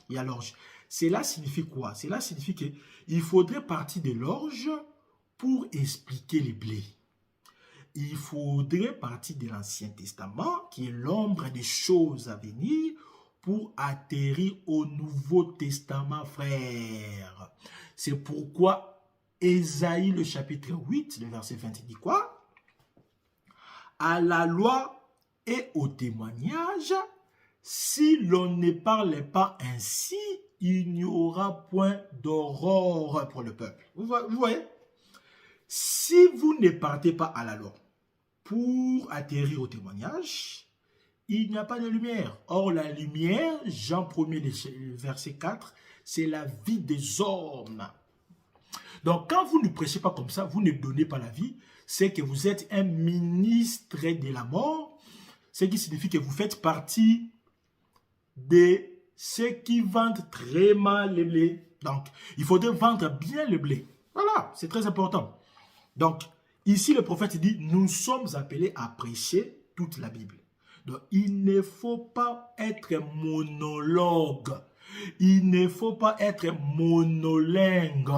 Il y a l'orge. Cela signifie quoi? Cela signifie qu'il faudrait partir de l'orge pour expliquer les blés. Il faudrait partir de l'Ancien Testament, qui est l'ombre des choses à venir, pour atterrir au Nouveau Testament, frère. C'est pourquoi Ésaïe, le chapitre 8, le verset 20, dit quoi? À la loi et au témoignage, si l'on ne parlait pas ainsi, il n'y aura point d'aurore pour le peuple. Vous voyez? Si vous ne partez pas à la loi pour atterrir au témoignage, il n'y a pas de lumière. Or, la lumière, Jean 1er, verset 4, c'est la vie des hommes. Donc, quand vous ne prêchez pas comme ça, vous ne donnez pas la vie, c'est que vous êtes un ministre de la mort, ce qui signifie que vous faites partie de ceux qui vendent très mal le blé. Donc, il faudrait vendre bien le blé. Voilà, c'est très important. Donc, Ici, le prophète dit, nous sommes appelés à prêcher toute la Bible. Donc, il ne faut pas être monologue. Il ne faut pas être monolingue.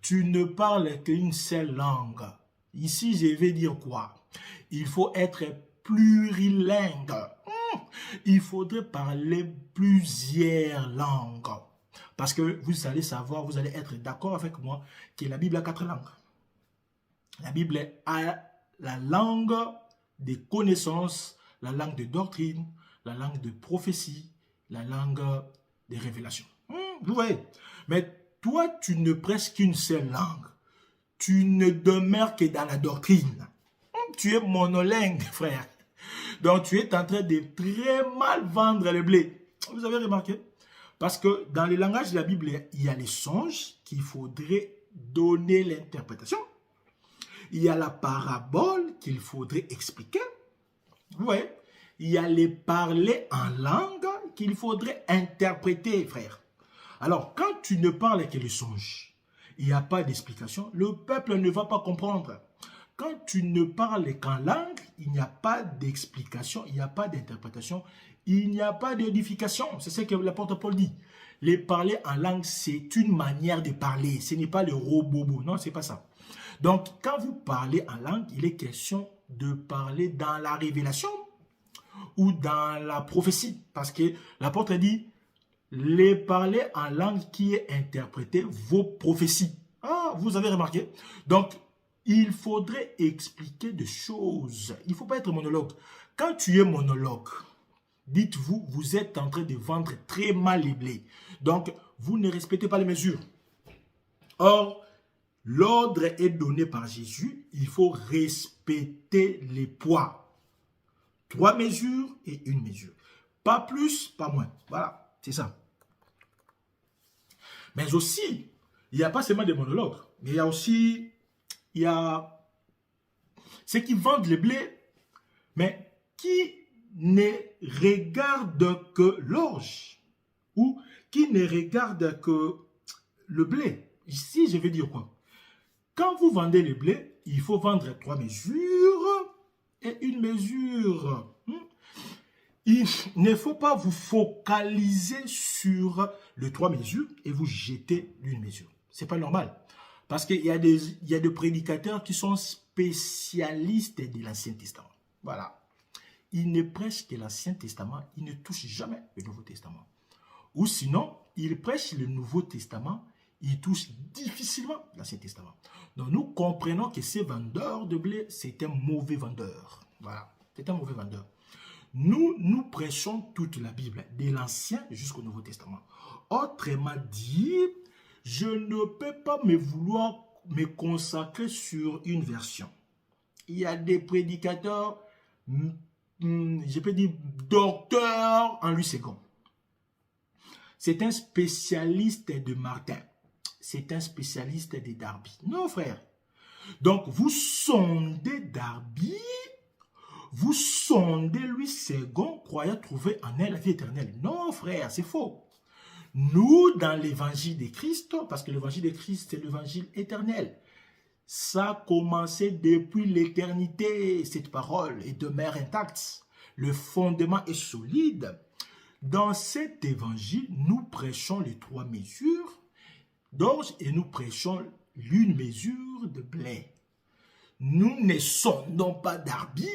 Tu ne parles qu'une seule langue. Ici, je vais dire quoi? Il faut être plurilingue. Il faudrait parler plusieurs langues. Parce que vous allez savoir, vous allez être d'accord avec moi que la Bible a 4 langues. La Bible a la langue des connaissances, la langue de doctrine, la langue de prophétie, la langue des révélations. Vous voyez? Mais toi, tu ne prêches qu'une seule langue. Tu ne demeures que dans la doctrine. Tu es monolingue, frère. Donc, tu es en train de très mal vendre le blé. Vous avez remarqué? Parce que dans le langage de la Bible, il y a les songes qu'il faudrait donner l'interprétation. Il y a la parabole qu'il faudrait expliquer. Vous voyez? Il y a les parler en langue qu'il faudrait interpréter, frère. Alors, quand tu ne parles que les songes, il n'y a pas d'explication, le peuple ne va pas comprendre. Quand tu ne parles qu'en langue, il n'y a pas d'explication, il n'y a pas d'interprétation, il n'y a pas d'édification. C'est ce que l'apôtre Paul dit. Les parler en langue, c'est une manière de parler. Ce n'est pas le robobo. Non, ce n'est pas ça. Donc, quand vous parlez en langue, il est question de parler dans la révélation ou dans la prophétie. Parce que l'apôtre dit, les parler en langue qui est interprétée vos prophéties. Ah, vous avez remarqué? Donc, il faudrait expliquer des choses. Il ne faut pas être monologue. Quand tu es monologue, dites-vous, vous êtes en train de vendre très mal les blés. Donc, vous ne respectez pas les mesures. Or, l'ordre est donné par Jésus. Il faut respecter les poids. 3 mesures et 1 mesure. Pas plus, pas moins. Voilà, c'est ça. Mais aussi, il n'y a pas seulement des monologues. Mais il y a aussi... Il y a ceux qui vendent le blé, mais qui ne regardent que l'orge ou qui ne regardent que le blé. Ici, je vais dire quoi? Quand vous vendez le blé, il faut vendre 3 mesures et 1 mesure. Il ne faut pas vous focaliser sur les 3 mesures et vous jeter l'1 mesure. Ce n'est pas normal. Parce qu'il y a des prédicateurs qui sont spécialistes de l'Ancien Testament. Voilà. Ils ne prêchent que l'Ancien Testament, ils ne touchent jamais le Nouveau Testament. Ou sinon, ils prêchent le Nouveau Testament, ils touchent difficilement l'Ancien Testament. Donc nous comprenons que ces vendeurs de blé, c'est un mauvais vendeur. Voilà, c'est un mauvais vendeur. Nous prêchons toute la Bible, de l'Ancien jusqu'au Nouveau Testament. Autrement dit, je ne peux pas vouloir me consacrer sur une version. Il y a des prédicateurs, je peux dire docteur en Louis II. C'est un spécialiste de Martin. C'est un spécialiste de Darby. Non, frère. Donc, vous sondez Darby, vous sondez Louis II, croyant trouver en elle la vie éternelle. Non, frère, c'est faux. Nous, dans l'évangile de Christ, parce que l'évangile de Christ, c'est l'évangile éternel. Ça a commencé depuis l'éternité, cette parole, et demeure intacte. Le fondement est solide. Dans cet évangile, nous prêchons les 3 mesures d'orge et nous prêchons l'1 mesure de blé. Nous ne sondons pas Darby,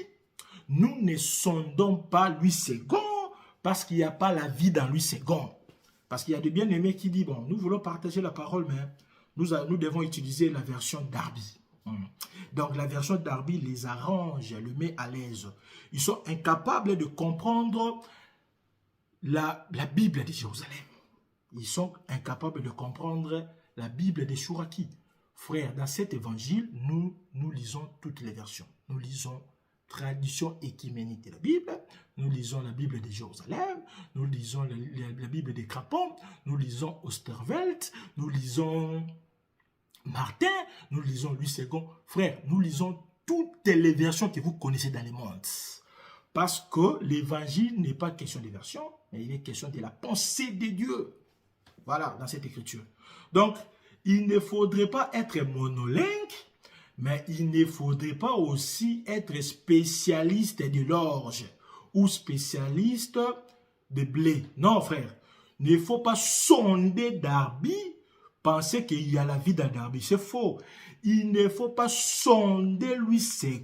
nous ne sondons pas Louis II, parce qu'il n'y a pas la vie dans Louis II. Parce qu'il y a des bien-aimés qui disent, bon, nous voulons partager la parole, mais nous devons utiliser la version Darby. Donc la version Darby les arrange, les met à l'aise. Ils sont incapables de comprendre la Bible de Jérusalem. Ils sont incapables de comprendre la Bible des Chouraki. Frère, dans cet évangile, nous lisons toutes les versions. Nous lisons tradition écuménique de la Bible, nous lisons la Bible de Jérusalem, nous lisons la Bible des Crapons, nous lisons Osterwelt, nous lisons Martin, nous lisons Louis II. Frère, nous lisons toutes les versions que vous connaissez dans le monde. Parce que l'évangile n'est pas question des versions, mais il est question de la pensée de Dieu. Voilà, dans cette écriture. Donc, il ne faudrait pas être monolingue, Mais il ne faudrait pas aussi être spécialiste de l'orge ou spécialiste de blé. Non, frère. Il ne faut pas sonder Darby, penser qu'il y a la vie dans Darby. C'est faux. Il ne faut pas sonder Louis II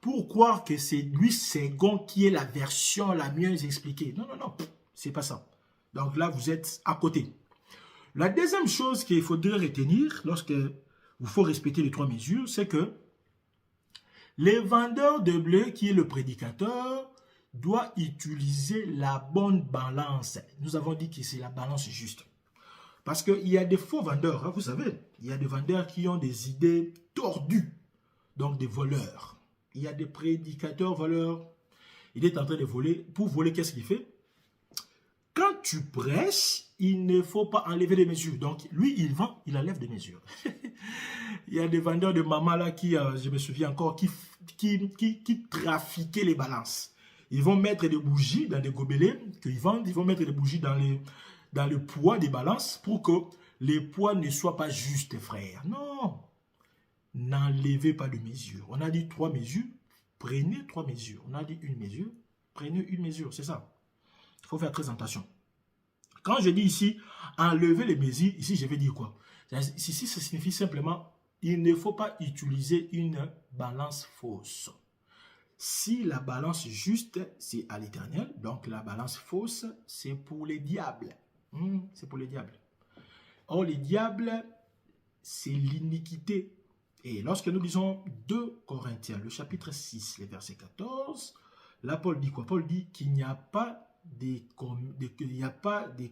pour croire que c'est Louis II qui est la version la mieux expliquée. Non, non, non. C'est pas ça. Donc là, vous êtes à côté. La deuxième chose qu'il faudrait retenir lorsque il faut respecter les 3 mesures, c'est que les vendeurs de blé, qui est le prédicateur, doit utiliser la bonne balance. Nous avons dit que c'est la balance juste. Parce qu'il y a des faux vendeurs, hein, vous savez. Il y a des vendeurs qui ont des idées tordues, donc des voleurs. Il y a des prédicateurs voleurs. Il est en train de voler. Pour voler, qu'est-ce qu'il fait? Quand tu prêches, il ne faut pas enlever des mesures. Donc, lui, il vend, il enlève des mesures. Il y a des vendeurs de maman là qui, je me souviens encore, qui trafiquaient les balances. Ils vont mettre des bougies dans des gobelets qu'ils vendent. Ils vont mettre des bougies dans le poids des balances pour que les poids ne soient pas justes, frère. Non. N'enlevez pas de mesures. On a dit 3 mesures. Prenez 3 mesures. On a dit 1 mesure. Prenez 1 mesure. C'est ça. Il faut faire très attention. Quand je dis ici, enlever les mesures, ici, je vais dire quoi? Ici, ça signifie simplement, il ne faut pas utiliser une balance fausse. Si la balance juste, c'est à l'Éternel, donc la balance fausse, c'est pour les diables. C'est pour les diables. Or, les diables, c'est l'iniquité. Et lorsque nous lisons 2 Corinthiens, le chapitre 6, le verset 14, là, Paul dit quoi? Paul dit qu'il n'y a pas des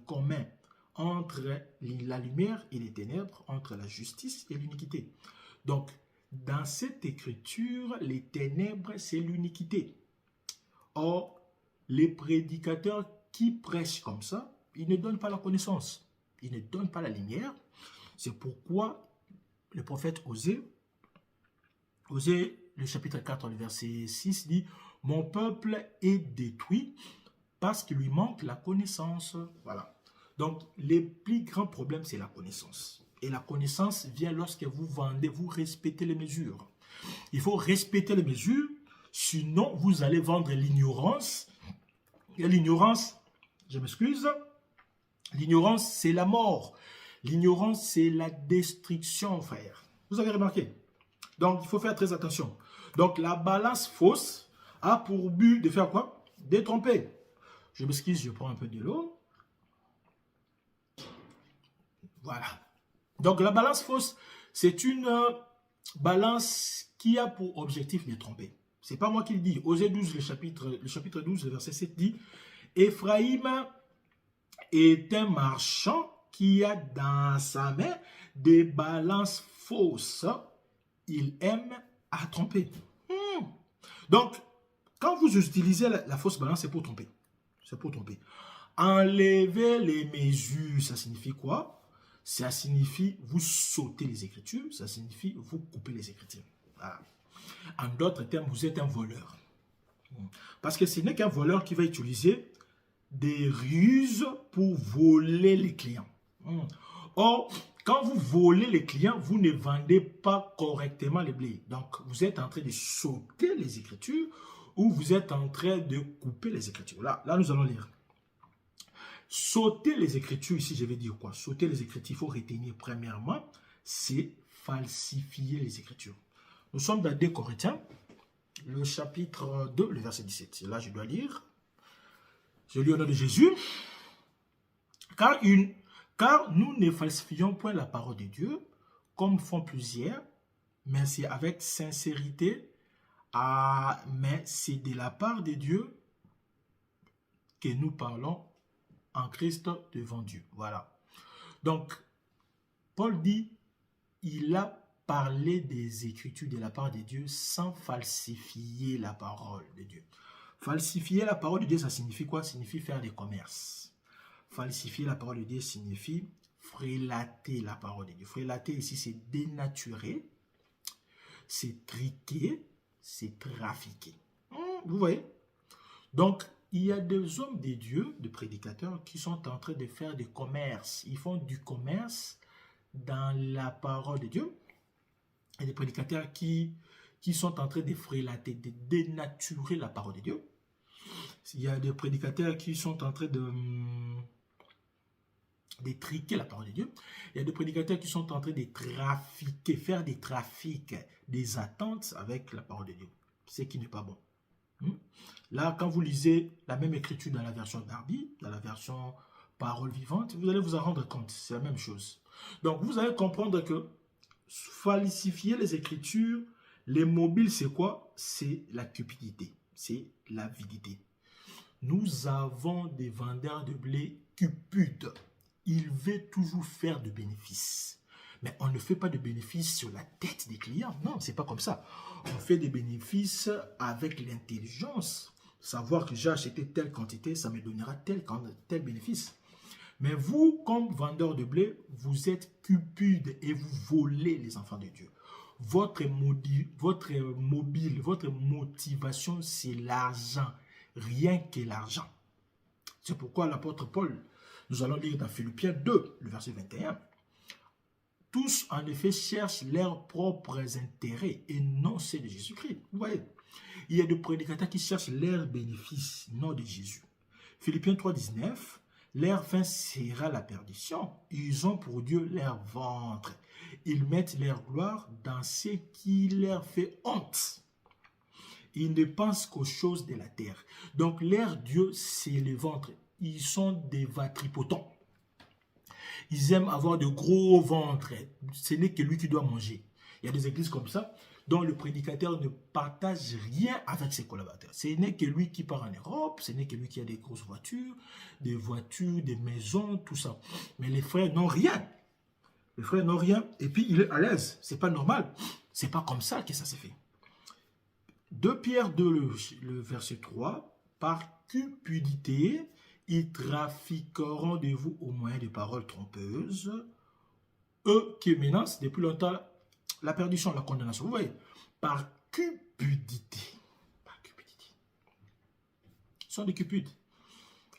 communs entre la lumière et les ténèbres, entre la justice et l'iniquité. Donc, dans cette écriture, les ténèbres, c'est l'iniquité. Or, les prédicateurs qui prêchent comme ça, ils ne donnent pas la connaissance. Ils ne donnent pas la lumière. C'est pourquoi le prophète Osée, le chapitre 4, le verset 6, dit « Mon peuple est détruit parce qu'il lui manque la connaissance. » Voilà. Donc, le plus grand problème, c'est la connaissance. Et la connaissance vient lorsque vous vendez, vous respectez les mesures. Il faut respecter les mesures, sinon vous allez vendre l'ignorance. Et l'ignorance, je m'excuse, l'ignorance, c'est la mort. L'ignorance, c'est la destruction, frère. Vous avez remarqué? Donc, il faut faire très attention. Donc, la balance fausse a pour but de faire quoi? De tromper. Je m'excuse, je prends un peu de l'eau. Voilà. Donc, la balance fausse, c'est une balance qui a pour objectif de tromper. Ce n'est pas moi qui le dis. Osée 12, le chapitre 12, le verset 7 dit « Ephraïm est un marchand qui a dans sa main des balances fausses. Il aime à tromper. » Donc, quand vous utilisez la fausse balance, c'est pour tromper. C'est pour tromper. Enlever les mesures, ça signifie quoi? Ça signifie vous sauter les Écritures, ça signifie vous couper les Écritures. Voilà. En d'autres termes, vous êtes un voleur. Parce que ce n'est qu'un voleur qui va utiliser des ruses pour voler les clients. Or, quand vous volez les clients, vous ne vendez pas correctement les blés. Donc, vous êtes en train de sauter les Écritures ou vous êtes en train de couper les Écritures. Là, nous allons lire. Sauter les Écritures, ici, je vais dire quoi? Sauter les Écritures, il faut retenir premièrement, c'est falsifier les Écritures. Nous sommes dans 2 Corinthiens, le chapitre 2, le verset 17. Là, je dois lire. Je lis au nom de Jésus. Car nous ne falsifions point la parole de Dieu, comme font plusieurs, mais c'est avec sincérité, mais c'est de la part de Dieu que nous parlons en Christ devant Dieu. Voilà. Donc, Paul dit, il a parlé des Écritures de la part de Dieu sans falsifier la parole de Dieu. Falsifier la parole de Dieu, ça signifie quoi? Ça signifie faire des commerces. Falsifier la parole de Dieu signifie frélater la parole de Dieu. Frélater ici, c'est dénaturer, c'est triquer, c'est trafiquer. Vous voyez? Donc, il y a des hommes de Dieu, des prédicateurs, qui sont en train de faire des commerces. Ils font du commerce dans la parole de Dieu. Il y a des prédicateurs qui sont en train de frélater, de dénaturer la parole de Dieu. Il y a des prédicateurs qui sont en train d'étriquer la parole de Dieu. Il y a des prédicateurs qui sont en train de trafiquer, faire des trafics, des attentes avec la parole de Dieu. Ce qui n'est pas bon. Là, quand vous lisez la même écriture dans la version Darby, dans la version Parole vivante, vous allez vous en rendre compte. C'est la même chose. Donc, vous allez comprendre que falsifier les écritures, les mobiles, c'est quoi? C'est la cupidité. C'est l'avidité. Nous avons des vendeurs de blé cupides. Ils veulent toujours faire de bénéfices. Mais on ne fait pas de bénéfices sur la tête des clients. Non, c'est pas comme ça. On fait des bénéfices avec l'intelligence. Savoir que j'ai acheté telle quantité, ça me donnera tel bénéfice. Mais vous, comme vendeur de blé, vous êtes cupide et vous volez les enfants de Dieu. Votre motivation, c'est l'argent. Rien que l'argent. C'est pourquoi l'apôtre Paul, nous allons lire dans Philippiens 2, le verset 21. Tous, en effet, cherchent leurs propres intérêts et non ceux de Jésus-Christ. Vous voyez, il y a des prédicateurs qui cherchent leurs bénéfices, non de Jésus. Philippiens 3, 19. Leur fin sera la perdition. Ils ont pour Dieu leur ventre. Ils mettent leur gloire dans ce qui leur fait honte. Ils ne pensent qu'aux choses de la terre. Donc leur Dieu, c'est le ventre. Ils sont des vatripotents. Ils aiment avoir de gros ventres. Ce n'est que lui qui doit manger. Il y a des églises comme ça dont le prédicateur ne partage rien avec ses collaborateurs. Ce n'est que lui qui part en Europe, ce n'est que lui qui a des grosses voitures, des maisons, tout ça. Mais les frères n'ont rien. Les frères n'ont rien et puis il est à l'aise. C'est pas normal. C'est pas comme ça que ça s'est fait. 2 Pierre 2, le verset 3, par cupidité, ils trafiqueront de vous au moyen de paroles trompeuses, eux qui menacent depuis longtemps la perdition, la condamnation. Vous voyez, par cupidité. Par cupidité. Ils sont des cupides.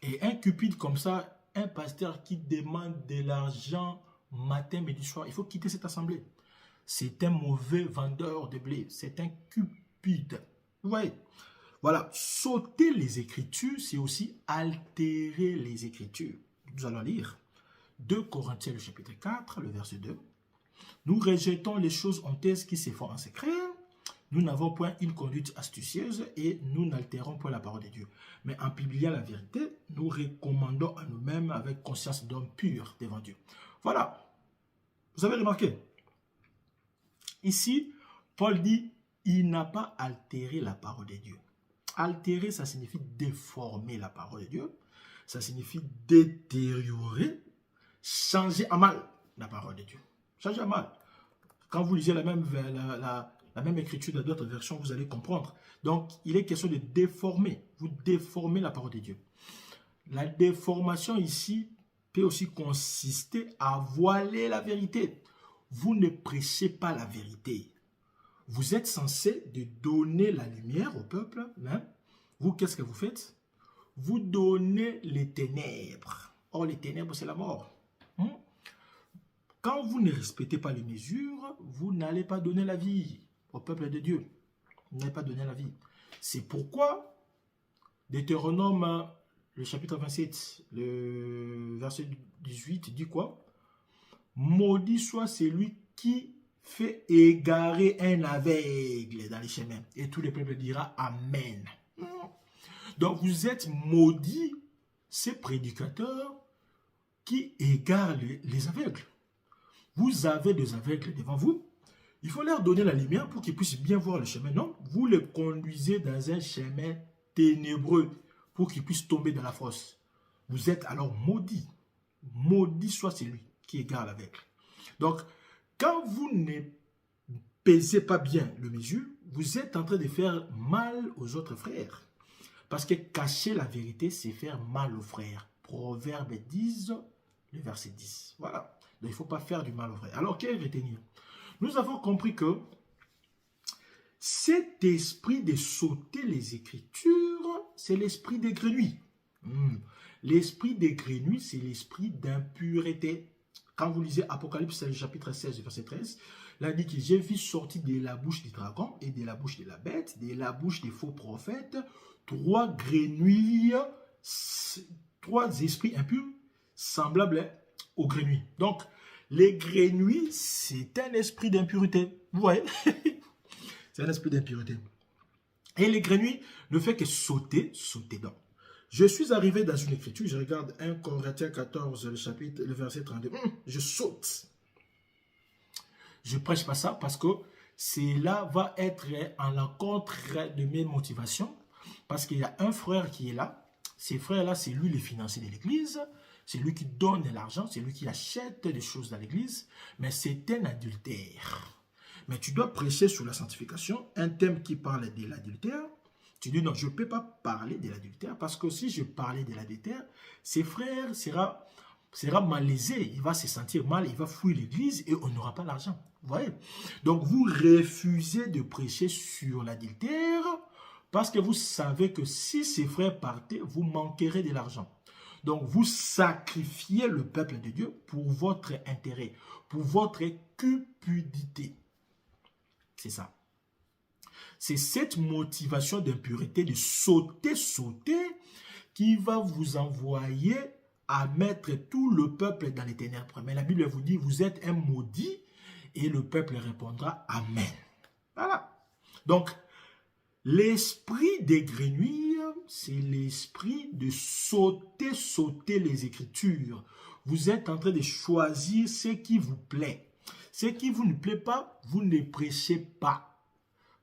Et un cupide comme ça, un pasteur qui demande de l'argent matin, midi, soir, il faut quitter cette assemblée. C'est un mauvais vendeur de blé. C'est un cupide. Vous voyez? Voilà, sauter les Écritures, c'est aussi altérer les Écritures. Nous allons lire 2 Corinthiens, le chapitre 4, le verset 2. Nous rejetons les choses honteuses qui se font en secret. Nous n'avons point une conduite astucieuse et nous n'altérons point la parole de Dieu. Mais en publiant la vérité, nous recommandons à nous-mêmes avec conscience d'homme pur devant Dieu. Voilà. Vous avez remarqué? Ici, Paul dit, il n'a pas altéré la parole de Dieu. Altérer, ça signifie déformer la parole de Dieu. Ça signifie détériorer, changer à mal la parole de Dieu. Changer à mal. Quand vous lisez la même écriture dans d'autres versions, vous allez comprendre. Donc, il est question de déformer. Vous déformez la parole de Dieu. La déformation ici peut aussi consister à voiler la vérité. Vous ne prêchez pas la vérité. Vous êtes censé de donner la lumière au peuple. Hein? Vous, qu'est-ce que vous faites? Vous donnez les ténèbres. Or, les ténèbres, c'est la mort. Quand vous ne respectez pas les mesures, vous n'allez pas donner la vie au peuple de Dieu. Vous n'allez pas donner la vie. C'est pourquoi, Deutéronome, le chapitre 27, le verset 18, dit quoi? Maudit soit celui qui fait égarer un aveugle dans les chemins. Et tout le peuple dira Amen. Donc vous êtes maudits, ces prédicateurs qui égarent les aveugles. Vous avez des aveugles devant vous. Il faut leur donner la lumière pour qu'ils puissent bien voir le chemin. Non, vous les conduisez dans un chemin ténébreux pour qu'ils puissent tomber dans la fosse. Vous êtes alors maudits. Maudit soit celui qui égare l'aveugle. Donc, quand vous ne pesez pas bien le mesure, vous êtes en train de faire mal aux autres frères. Parce que cacher la vérité, c'est faire mal aux frères. Proverbe 10, le verset 10. Voilà. Donc, il ne faut pas faire du mal aux frères. Alors, quel retenir? Nous avons compris que cet esprit de sauter les Écritures, c'est l'esprit des grenouilles. L'esprit des grenouilles, c'est l'esprit d'impureté. Quand vous lisez Apocalypse chapitre 16, verset 13, Là, il dit que j'ai vu sortir de la bouche du dragon et de la bouche de la bête, de la bouche des faux prophètes, 3 grenouilles, 3 esprits impurs semblables aux grenouilles. Donc, les grenouilles, c'est un esprit d'impureté. Vous voyez? C'est un esprit d'impureté. Et les grenouilles ne fait que sauter donc. Je suis arrivé dans une écriture, je regarde 1 Corinthiens 14, le verset 32. Je saute. Je ne prêche pas ça parce que cela va être en l'encontre de mes motivations. Parce qu'il y a un frère qui est là. Ces frères-là, c'est lui le financier de l'église. C'est lui qui donne l'argent. C'est lui qui achète des choses dans l'église. Mais c'est un adultère. Mais tu dois prêcher sur la sanctification. Un thème qui parle de l'adultère. Tu dis non, je ne peux pas parler de l'adultère. Parce que si je parlais de l'adultère, ses frères sera malaisé. Il va se sentir mal. Il va fuir l'église et on n'aura pas l'argent. Vous voyez? Donc vous refusez de prêcher sur l'adultère. Parce que vous savez que si ses frères partaient, vous manquerez de l'argent. Donc, vous sacrifiez le peuple de Dieu pour votre intérêt, pour votre cupidité. C'est ça. C'est cette motivation d'impureté, de sauter, qui va vous envoyer à mettre tout le peuple dans les ténèbres. Mais la Bible vous dit, vous êtes un maudit, et le peuple répondra Amen. Voilà. Donc, l'esprit des grenouilles, c'est l'esprit de sauter les Écritures. Vous êtes en train de choisir ce qui vous plaît. Ce qui vous ne plaît pas, vous ne prêchez pas.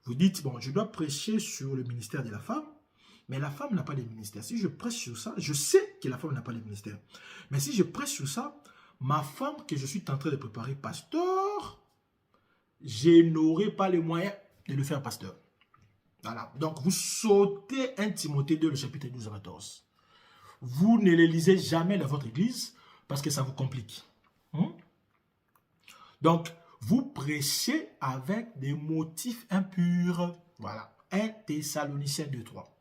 Vous dites, bon, je dois prêcher sur le ministère de la femme, mais la femme n'a pas de ministère. Si je prêche sur ça, je sais que la femme n'a pas de ministère. Mais si je prêche sur ça, ma femme que je suis en train de préparer pasteur, je n'aurai pas les moyens de le faire pasteur. Voilà. Donc, vous sautez 1 Timothée 2, le chapitre 12 à 14. Vous ne les lisez jamais dans votre église parce que ça vous complique. Donc, vous prêchez avec des motifs impurs. Voilà. 1 Thessaloniciens 2, 3.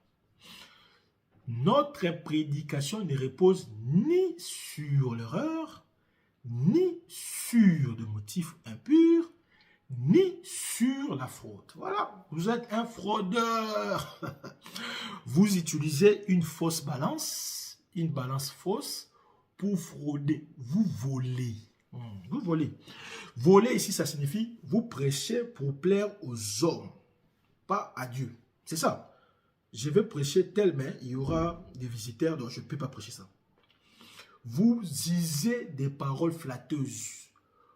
Notre prédication ne repose ni sur l'erreur, ni sur des motifs impurs, ni sur la fraude. Voilà, vous êtes un fraudeur. Vous utilisez une fausse balance, une balance fausse pour frauder. Vous volez. Vous volez. Voler ici, ça signifie vous prêchez pour plaire aux hommes, pas à Dieu. C'est ça. Je vais prêcher tel, mais il y aura des visiteurs, donc je ne peux pas prêcher ça. Vous usez des paroles flatteuses.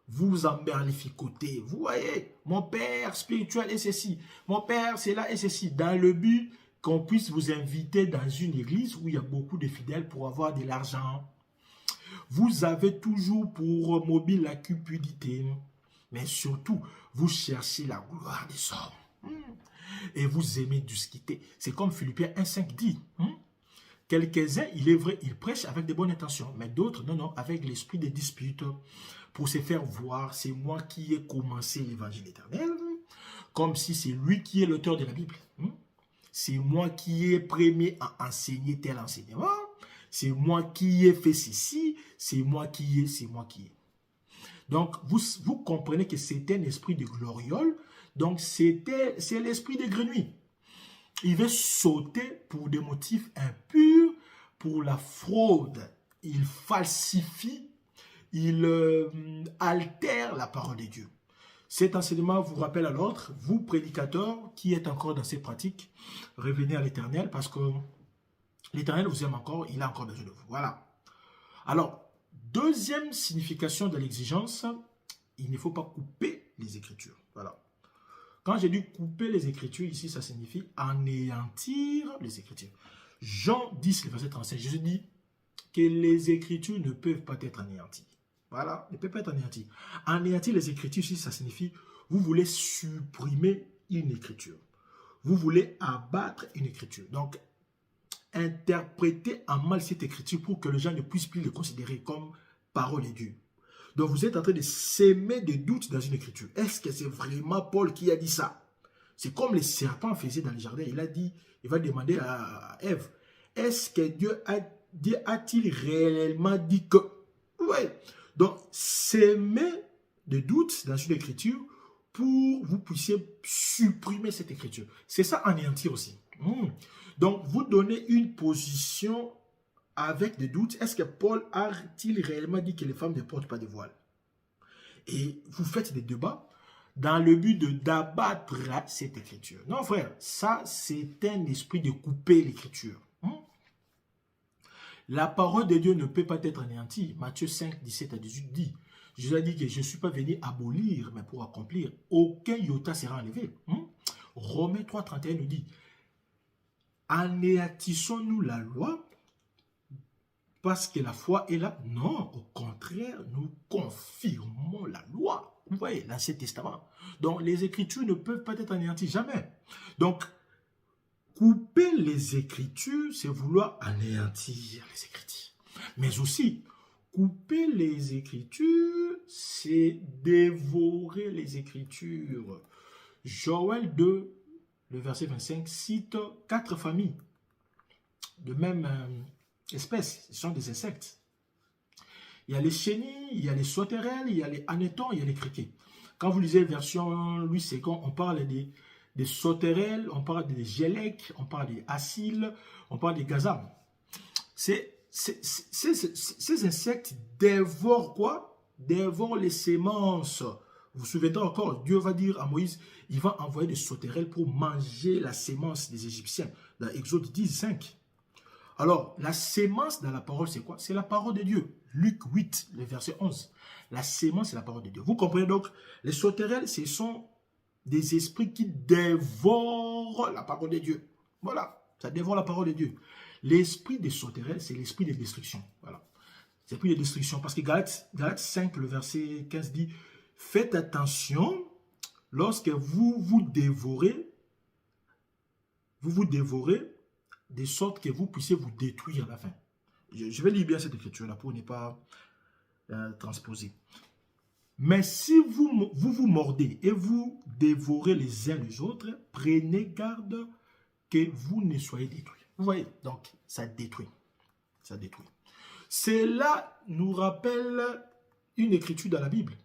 Vous emberlificotez. Vous voyez, mon père spirituel est ceci. Mon père, c'est là et ceci. Dans le but qu'on puisse vous inviter dans une église où il y a beaucoup de fidèles pour avoir de l'argent. Vous avez toujours pour mobile la cupidité. Mais surtout, vous cherchez la gloire des hommes. Et vous aimez discuter. C'est comme Philippiens 1,5 dit. Quelques-uns, il est vrai, ils prêchent avec de bonnes intentions. Mais d'autres, non, avec l'esprit des disputes. Pour se faire voir, c'est moi qui ai commencé l'évangile éternel. Comme si c'est lui qui est l'auteur de la Bible. C'est moi qui ai premier à enseigner tel enseignement. C'est moi qui ai fait ceci. C'est moi qui ai. Donc, vous comprenez que c'est un esprit de gloriole. Donc, c'est l'esprit des grenouilles. Il veut sauter pour des motifs impurs, pour la fraude. Il falsifie, il altère la parole de Dieu. Cet enseignement vous rappelle à l'autre, vous prédicateurs qui êtes encore dans ces pratiques, revenez à l'Éternel parce que l'Éternel vous aime encore, il a encore besoin de vous. Voilà. Alors, deuxième signification de l'exigence, il ne faut pas couper les Écritures. Voilà. Quand j'ai dit couper les Écritures, ici, ça signifie anéantir les Écritures. Jean 10, le verset 35, Jésus dit que les Écritures ne peuvent pas être anéanties. Voilà, ne peuvent pas être anéanties. Anéantir les Écritures, ici, ça signifie, vous voulez supprimer une Écriture. Vous voulez abattre une Écriture. Donc, interpréter en mal cette Écriture pour que les gens ne puissent plus le considérer comme parole de Dieu. Donc, vous êtes en train de s'aimer des doutes dans une écriture. Est-ce que c'est vraiment Paul qui a dit ça? C'est comme les serpents faisaient dans le jardin. Il a dit, il va demander à Ève, est-ce que Dieu a-t-il réellement dit que? Oui. Donc, s'aimer des doutes dans une écriture pour que vous puissiez supprimer cette écriture. C'est ça, anéantir aussi. Donc, vous donnez une position avec des doutes. Est-ce que Paul a-t-il réellement dit que les femmes ne portent pas de voile? Et vous faites des débats dans le but d'abattre cette écriture. Non, frère, ça, c'est un esprit de couper l'écriture. La parole de Dieu ne peut pas être anéantie. Matthieu 5, 17 à 18 dit, Jésus a dit que je ne suis pas venu abolir, mais pour accomplir. Aucun iota sera enlevé. Romains 3, 31 nous dit, anéantissons-nous la loi parce que la foi est là? Non, au contraire, nous confirmons la loi. Vous voyez, l'Ancien Testament. Donc, les Écritures ne peuvent pas être anéanties, jamais. Donc, couper les Écritures, c'est vouloir anéantir les Écritures. Mais aussi, couper les Écritures, c'est dévorer les Écritures. Joël 2, le verset 25, cite 4 familles de même espèce. Ce sont des insectes. Il y a les chenilles, il y a les sauterelles, il y a les hannetons, il y a les criquets. Quand vous lisez la version Louis II, on parle des sauterelles, on parle des gélèques, on parle des aciles, on parle des gazams. Ces insectes dévorent quoi? Dévorent les semences. Vous vous souvenez encore, Dieu va dire à Moïse, il va envoyer des sauterelles pour manger la sémence des Égyptiens. Dans Exode 10, 5. Alors, la sémence dans la parole, c'est quoi? C'est la parole de Dieu. Luc 8, le verset 11. La sémence, c'est la parole de Dieu. Vous comprenez donc, les sauterelles, ce sont des esprits qui dévorent la parole de Dieu. Voilà, ça dévore la parole de Dieu. L'esprit des sauterelles, c'est l'esprit de destruction. Voilà. C'est l'esprit de destruction. Parce que Galates 5, le verset 15 dit, faites attention lorsque vous dévorez, de sorte que vous puissiez vous détruire à la fin. Je vais lire bien cette écriture-là pour ne pas transposer. Mais si vous mordez et vous dévorez les uns les autres, prenez garde que vous ne soyez détruits. Vous voyez, donc ça détruit. Ça détruit. Cela nous rappelle une écriture dans la Bible.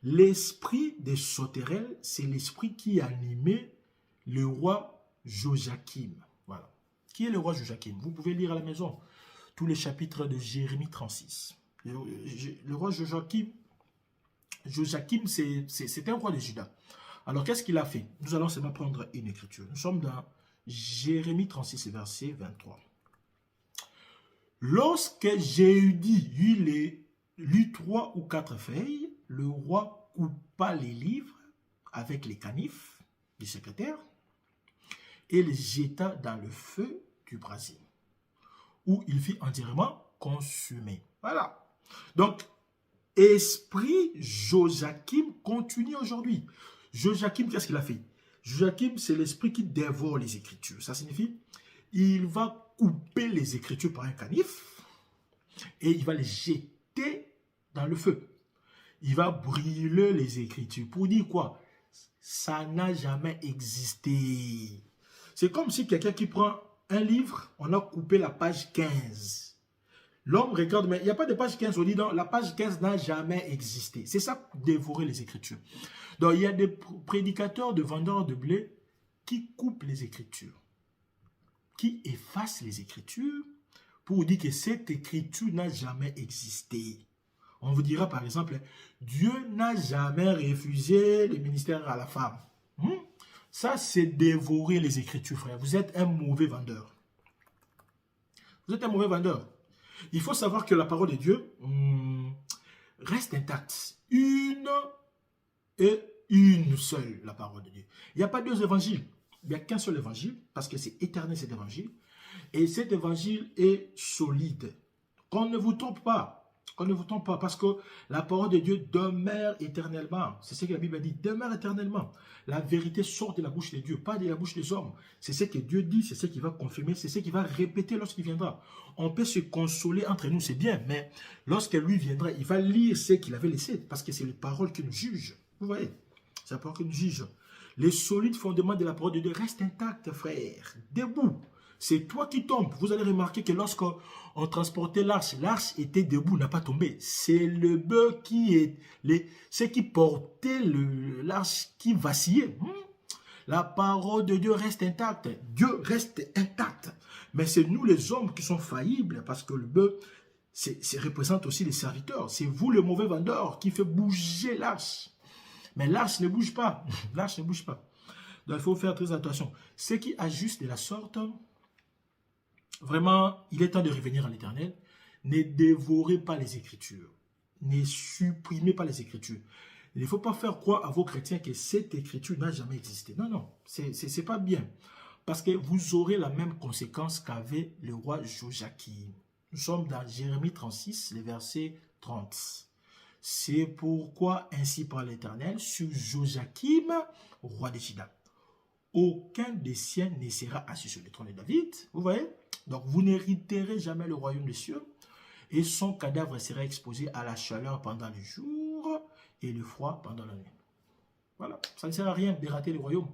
L'esprit des sauterelles, c'est l'esprit qui animait le roi Joachim. Voilà. Qui est le roi Joachim? Vous pouvez lire à la maison tous les chapitres de Jérémie 36. Le roi Joachim, c'est un roi de Juda. Alors, qu'est-ce qu'il a fait? Nous allons seulement prendre une écriture. Nous sommes dans Jérémie 36, verset 23. Lorsque Jéhudi lut 3 ou 4 feuilles, le roi coupa les livres avec les canifs du secrétaire et les jeta dans le feu du brasier, où il fut entièrement consumé. Voilà. Donc, esprit Joachim continue aujourd'hui. Joachim, qu'est-ce qu'il a fait? Joachim, c'est l'esprit qui dévore les Écritures. Ça signifie, il va couper les Écritures par un canif et il va les jeter dans le feu. Il va brûler les Écritures. Pour dire quoi? Ça n'a jamais existé. C'est comme si quelqu'un qui prend un livre, on a coupé la page 15. L'homme regarde, mais il n'y a pas de page 15. On dit non, la page 15 n'a jamais existé. C'est ça, dévorer les Écritures. Donc, il y a des prédicateurs, de vendeurs de blé qui coupent les Écritures, qui effacent les Écritures pour dire que cette Écriture n'a jamais existé. On vous dira par exemple, Dieu n'a jamais refusé le ministère à la femme. Ça, c'est dévorer les Écritures, frère. Vous êtes un mauvais vendeur. Vous êtes un mauvais vendeur. Il faut savoir que la parole de Dieu reste intacte. Une et une seule, la parole de Dieu. Il n'y a pas deux évangiles. Il n'y a qu'un seul évangile, parce que c'est éternel cet évangile. Et cet évangile est solide. Qu'on ne vous trompe pas. Qu'on ne vous trompe pas, parce que la parole de Dieu demeure éternellement. C'est ce que la Bible dit, demeure éternellement. La vérité sort de la bouche de Dieu, pas de la bouche des hommes. C'est ce que Dieu dit, c'est ce qu'il va confirmer, c'est ce qu'il va répéter lorsqu'il viendra. On peut se consoler entre nous, c'est bien, mais lorsque lui viendra, il va lire ce qu'il avait laissé, parce que c'est les paroles qui nous jugent. Vous voyez, c'est la parole qui nous juge. Les solides fondements de la parole de Dieu restent intacts, frère, debout. C'est toi qui tombes. Vous allez remarquer que lorsqu'on transportait l'arche était debout, n'a pas tombé. C'est le bœuf ceux qui portaient l'arche qui vacillait. La parole de Dieu reste intacte. Dieu reste intact. Mais c'est nous les hommes qui sommes faillibles parce que le bœuf représente aussi les serviteurs. C'est vous le mauvais vendeur qui fait bouger l'arche. Mais l'arche ne bouge pas. L'arche ne bouge pas. Donc il faut faire très attention. Ceux qui agissent de la sorte, vraiment, il est temps de revenir à l'Éternel. Ne dévorez pas les Écritures. Ne supprimez pas les Écritures. Il ne faut pas faire croire à vos chrétiens que cette Écriture n'a jamais existé. Non, non, c'est pas bien. Parce que vous aurez la même conséquence qu'avait le roi Joachim. Nous sommes dans Jérémie 36, le verset 30. C'est pourquoi ainsi parle l'Éternel sur Joachim, roi de Juda. Aucun des siens ne sera assis sur le trône de David. Vous voyez? Donc vous n'hériterez jamais le royaume des cieux. Et son cadavre sera exposé à la chaleur pendant le jour et le froid pendant la nuit. Voilà. Ça ne sert à rien de rater le royaume.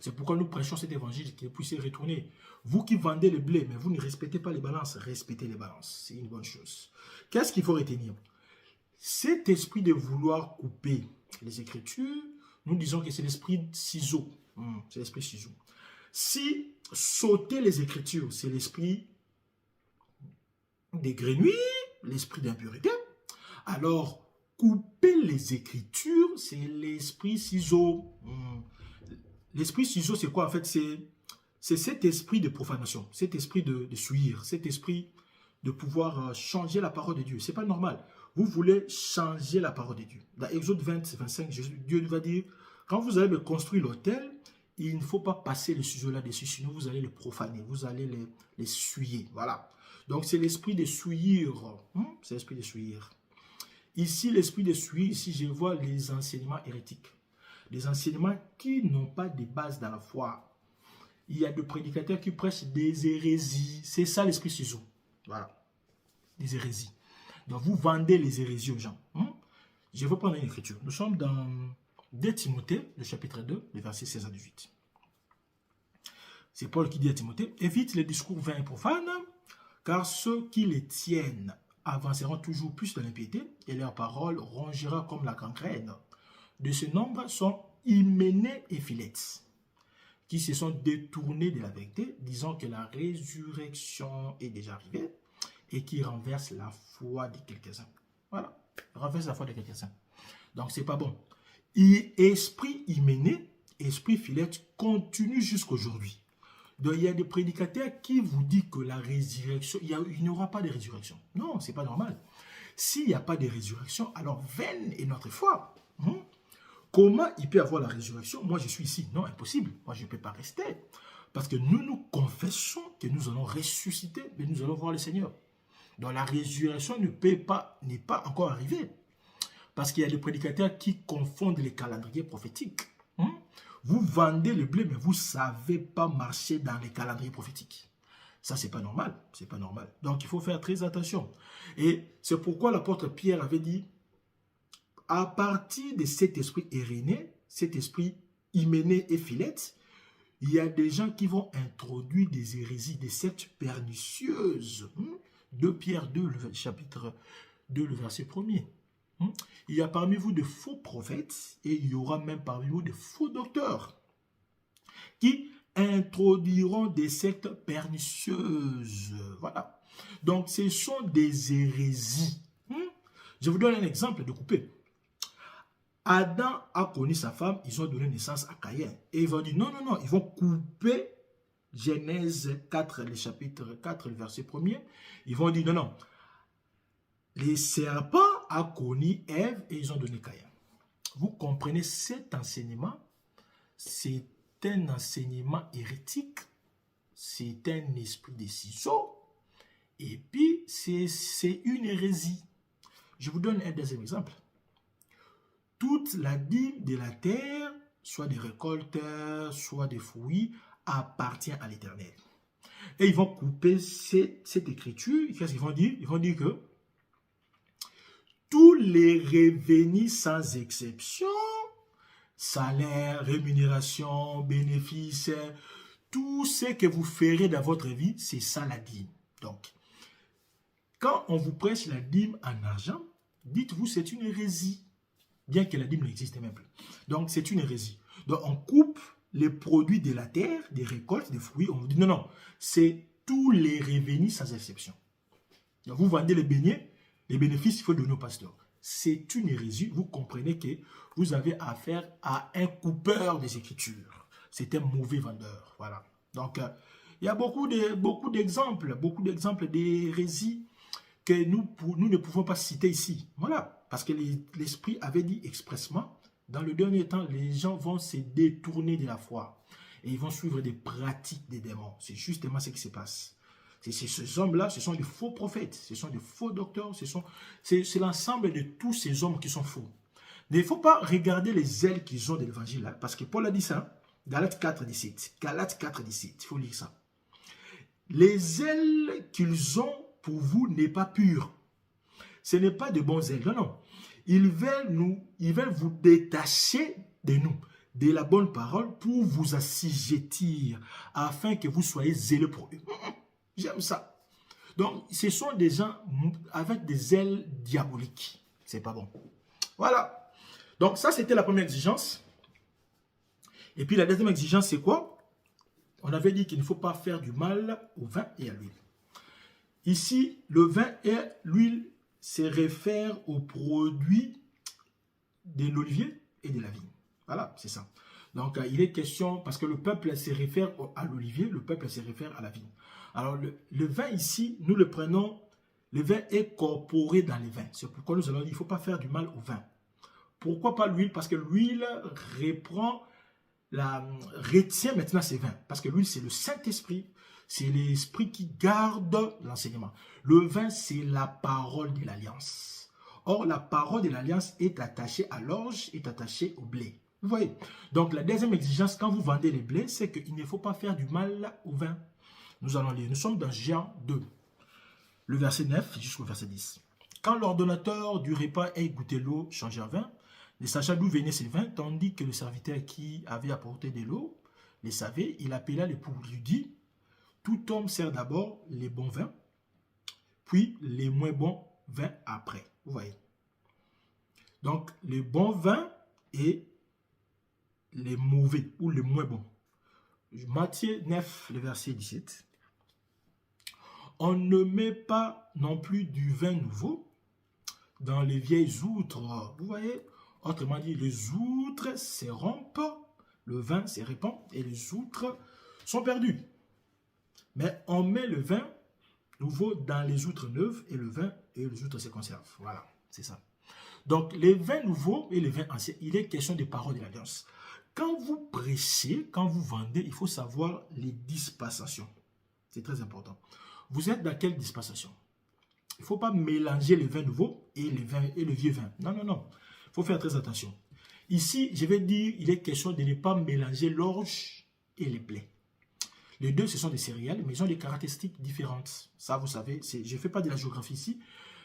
C'est pourquoi nous prêchons cet évangile qui puisse retourner. Vous qui vendez le blé, mais vous ne respectez pas les balances, respectez les balances. C'est une bonne chose. Qu'est-ce qu'il faut retenir? Cet esprit de vouloir couper les Écritures, nous disons que c'est l'esprit ciseau. C'est l'esprit ciseau. Si sauter les Écritures, c'est l'esprit des grenouilles, l'esprit d'impureté, alors couper les Écritures, c'est l'esprit ciseau. L'esprit ciseau, c'est quoi en fait? C'est cet esprit de profanation, cet esprit de souillir, cet esprit de pouvoir changer la parole de Dieu. Ce n'est pas normal. Vous voulez changer la parole de Dieu. Dans Exode 20, 25, Dieu va dire, quand vous allez me construire l'autel, il ne faut pas passer le ciseau là-dessus, sinon vous allez le profaner, vous allez les souiller. Voilà. Donc c'est l'esprit de souillir. C'est l'esprit de souillir. Ici, l'esprit de souillir, ici je vois les enseignements hérétiques. Des enseignements qui n'ont pas de base dans la foi. Il y a des prédicateurs qui prêchent des hérésies. C'est ça l'esprit ciseau. Voilà. Des hérésies. Donc vous vendez les hérésies aux gens. Je vais prendre une écriture. Nous sommes dans 2 Timothée, le chapitre 2, les versets 16 à 18. C'est Paul qui dit à Timothée, « Évite les discours vains et profanes, car ceux qui les tiennent avanceront toujours plus dans l'impiété, et leur parole rongera comme la gangrène. De ce nombre sont Hyménée et Philette, qui se sont détournés de la vérité, disant que la résurrection est déjà arrivée, et qui renversent la foi de quelques-uns. » Voilà, renverse la foi de quelques-uns. Donc, c'est pas bon. Esprit Hyménée, esprit Philette continue jusqu'aujourd'hui. Donc, il y a des prédicateurs qui vous disent que la résurrection, il n'y aura pas de résurrection. Non, c'est pas normal. S'il n'y a pas de résurrection, alors vaine est notre foi. Comment il peut y avoir la résurrection? Moi, je suis ici. Non, impossible. Moi, je ne peux pas rester. Parce que nous confessons que nous allons ressusciter, mais nous allons voir le Seigneur. Donc, la résurrection n'est pas encore arrivée. Parce qu'il y a des prédicateurs qui confondent les calendriers prophétiques. Vous vendez le blé, mais vous ne savez pas marcher dans les calendriers prophétiques. Ça, ce n'est pas normal. C'est pas normal. Donc, il faut faire très attention. Et c'est pourquoi l'apôtre Pierre avait dit, à partir de cet esprit Irénée, cet esprit Hyménée et Philette, il y a des gens qui vont introduire des hérésies, des sectes pernicieuses. 2 Pierre 2, le chapitre 2, le verset 1er. Il y a parmi vous de faux prophètes et il y aura même parmi vous de faux docteurs qui introduiront des sectes pernicieuses. Voilà. Donc, ce sont des hérésies. Je vous donne un exemple de coupé. Adam a connu sa femme, ils ont donné naissance à Caïn. Et ils vont dire, non, non, non, ils vont couper Genèse 4, le chapitre 4, le verset 1er. Ils vont dire, non, non, les serpents a connu Ève et ils ont donné Caïn. Vous comprenez cet enseignement? C'est un enseignement hérétique. C'est un esprit de ciseaux. Et puis, c'est une hérésie. Je vous donne un deuxième exemple. Toute la dîme de la terre, soit des récoltes, soit des fruits, appartient à l'Éternel. Et ils vont couper cette écriture. Qu'est-ce qu'ils vont dire? Ils vont dire que tous les revenus sans exception, salaire, rémunération, bénéfices, tout ce que vous ferez dans votre vie, c'est ça la dîme. Donc, quand on vous prêche la dîme en argent, dites-vous c'est une hérésie. Bien que la dîme n'existe même plus. Donc, c'est une hérésie. Donc, on coupe les produits de la terre, des récoltes, des fruits. On vous dit non, non, c'est tous les revenus sans exception. Donc, vous vendez les beignets, les bénéfices, il faut donner au pasteur. C'est une hérésie. Vous comprenez que vous avez affaire à un coupeur des Écritures. C'est un mauvais vendeur. Voilà. Donc, il y a beaucoup d'exemples d'hérésies que nous ne pouvons pas citer ici. Voilà. Parce que l'Esprit avait dit expressement, dans le dernier temps, les gens vont se détourner de la foi. Et ils vont suivre des pratiques des démons. C'est justement ce qui se passe. Ces hommes-là, ce sont des faux prophètes, ce sont des faux docteurs, c'est l'ensemble de tous ces hommes qui sont faux. Mais il ne faut pas regarder les ailes qu'ils ont de l'évangile, parce que Paul a dit ça, Galates 4, 17. Galates 4, 17, il faut lire ça. Les ailes qu'ils ont pour vous n'est pas pure. Ce n'est pas de bons ailes, non, non. Ils veulent vous détacher de nous, de la bonne parole, pour vous assujettir, afin que vous soyez zélés pour eux. J'aime ça. Donc, ce sont des gens avec des ailes diaboliques. C'est pas bon. Voilà. Donc, ça, c'était la première exigence. Et puis, la deuxième exigence, c'est quoi? On avait dit qu'il ne faut pas faire du mal au vin et à l'huile. Ici, le vin et l'huile se réfèrent aux produits de l'olivier et de la vigne. Voilà, c'est ça. Donc, il est question, parce que le peuple se réfère à l'olivier, le peuple se réfère à la vigne. Alors, le vin ici, nous le prenons, le vin est corporé dans les vins. C'est pourquoi nous allons dire, il ne faut pas faire du mal au vin. Pourquoi pas l'huile? Parce que l'huile retient maintenant ces vins. Parce que l'huile, c'est le Saint-Esprit. C'est l'Esprit qui garde l'enseignement. Le vin, c'est la parole de l'Alliance. Or, la parole de l'Alliance est attachée à l'orge, est attachée au blé. Vous voyez? Donc, la deuxième exigence, quand vous vendez les blés, c'est qu'il ne faut pas faire du mal au vin. Nous allons lire. Nous sommes dans Jean 2, le verset 9 jusqu'au verset 10. Quand l'ordonnateur du repas ait goûté l'eau changée en vin, ne sachant d'où venait ce vin, tandis que le serviteur qui avait apporté de l'eau le savait, il appela l'époux, lui dit, tout homme sert d'abord les bons vins, puis les moins bons vins après. Vous voyez? Donc, les bons vins et les mauvais ou les moins bons. Matthieu 9, le verset 17. On ne met pas non plus du vin nouveau dans les vieilles outres. Vous voyez? Autrement dit, les outres se rompent, le vin se répand et les outres sont perdues. Mais on met le vin nouveau dans les outres neuves et le vin et les outres se conservent. Voilà, c'est ça. Donc, les vins nouveaux et les vins anciens, il est question de parole de l'Alliance. Quand vous prêchez, quand vous vendez, il faut savoir les dispensations. C'est très important. Vous êtes dans quelle dispensation? Il ne faut pas mélanger les vins nouveaux et le vieux vin. Non, non, non. Il faut faire très attention. Ici, je vais dire, il est question de ne pas mélanger l'orge et les blés. Les deux, ce sont des céréales, mais ils ont des caractéristiques différentes. Ça, vous savez, je ne fais pas de la géographie ici,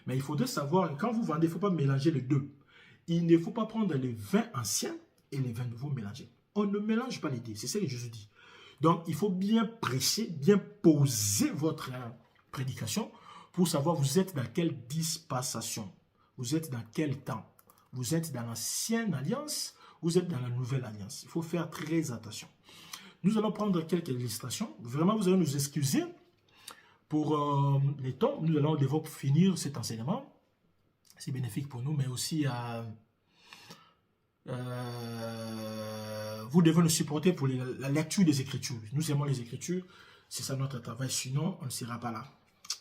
mais il faudrait savoir, quand vous vendez, il ne faut pas mélanger les deux. Il ne faut pas prendre les vins anciens et les vins nouveaux mélangés. On ne mélange pas les deux, c'est ce que Jésus dit. Donc, il faut bien prêcher, bien poser votre prédication pour savoir vous êtes dans quelle dispensation, vous êtes dans quel temps, vous êtes dans l'ancienne alliance, vous êtes dans la nouvelle alliance. Il faut faire très attention. Nous allons prendre quelques illustrations. Vraiment, vous allez nous excuser pour les temps. Nous allons devoir finir cet enseignement. C'est bénéfique pour nous, mais aussi vous devez nous supporter pour la lecture des Écritures. Nous aimons les Écritures, c'est ça notre travail, sinon on ne sera pas là.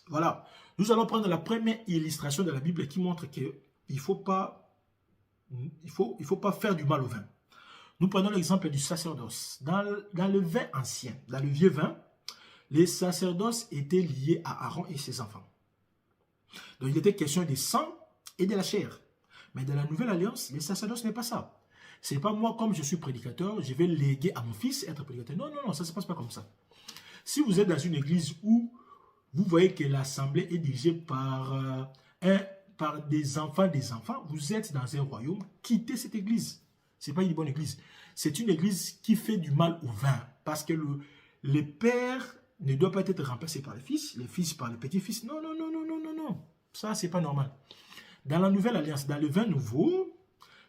Voilà, nous allons prendre la première illustration de la Bible qui montre qu'il ne faut pas faire du mal au vin. Nous prenons l'exemple du sacerdoce. Dans le vin ancien, dans le vieux vin, les sacerdoces étaient liés à Aaron et ses enfants. Donc il était question du sang et de la chair. Mais dans la nouvelle alliance, les sacerdoces n'est pas ça. Ce n'est pas moi, comme je suis prédicateur, je vais léguer à mon fils être prédicateur. Non, non, non, ça ne se passe pas comme ça. Si vous êtes dans une église où vous voyez que l'assemblée est dirigée par des enfants, vous êtes dans un royaume, quittez cette église. Ce n'est pas une bonne église. C'est une église qui fait du mal au vin. Parce que les pères ne doivent pas être remplacés par les fils par les petits-fils. Non, non, non, non, non, non, non. Ça, c'est pas normal. Dans la nouvelle alliance, dans le vin nouveau,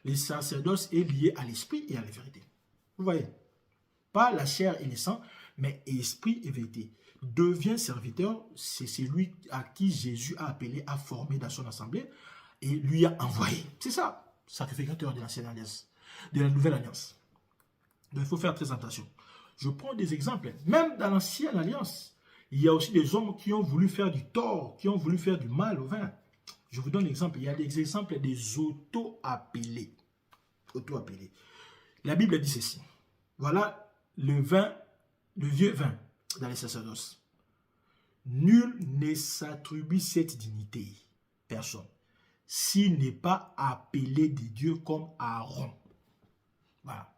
le sacerdoce est lié à l'esprit et à la vérité. Vous voyez? Pas la chair et le sang, mais esprit et vérité. Devient serviteur, c'est celui à qui Jésus a appelé, a formé dans son assemblée et lui a envoyé. C'est ça, sacrificateur de l'ancienne alliance, de la nouvelle alliance. Donc il faut faire très attention. Je prends des exemples. Même dans l'ancienne alliance, il y a aussi des hommes qui ont voulu faire du tort, qui ont voulu faire du mal au vin. Je vous donne l'exemple. Il y a des exemples des auto-appelés. Auto-appelés. La Bible dit ceci. Voilà le vin, le vieux vin dans les sacerdoces. Nul ne s'attribue cette dignité. Personne. S'il n'est pas appelé de Dieu comme Aaron. Voilà.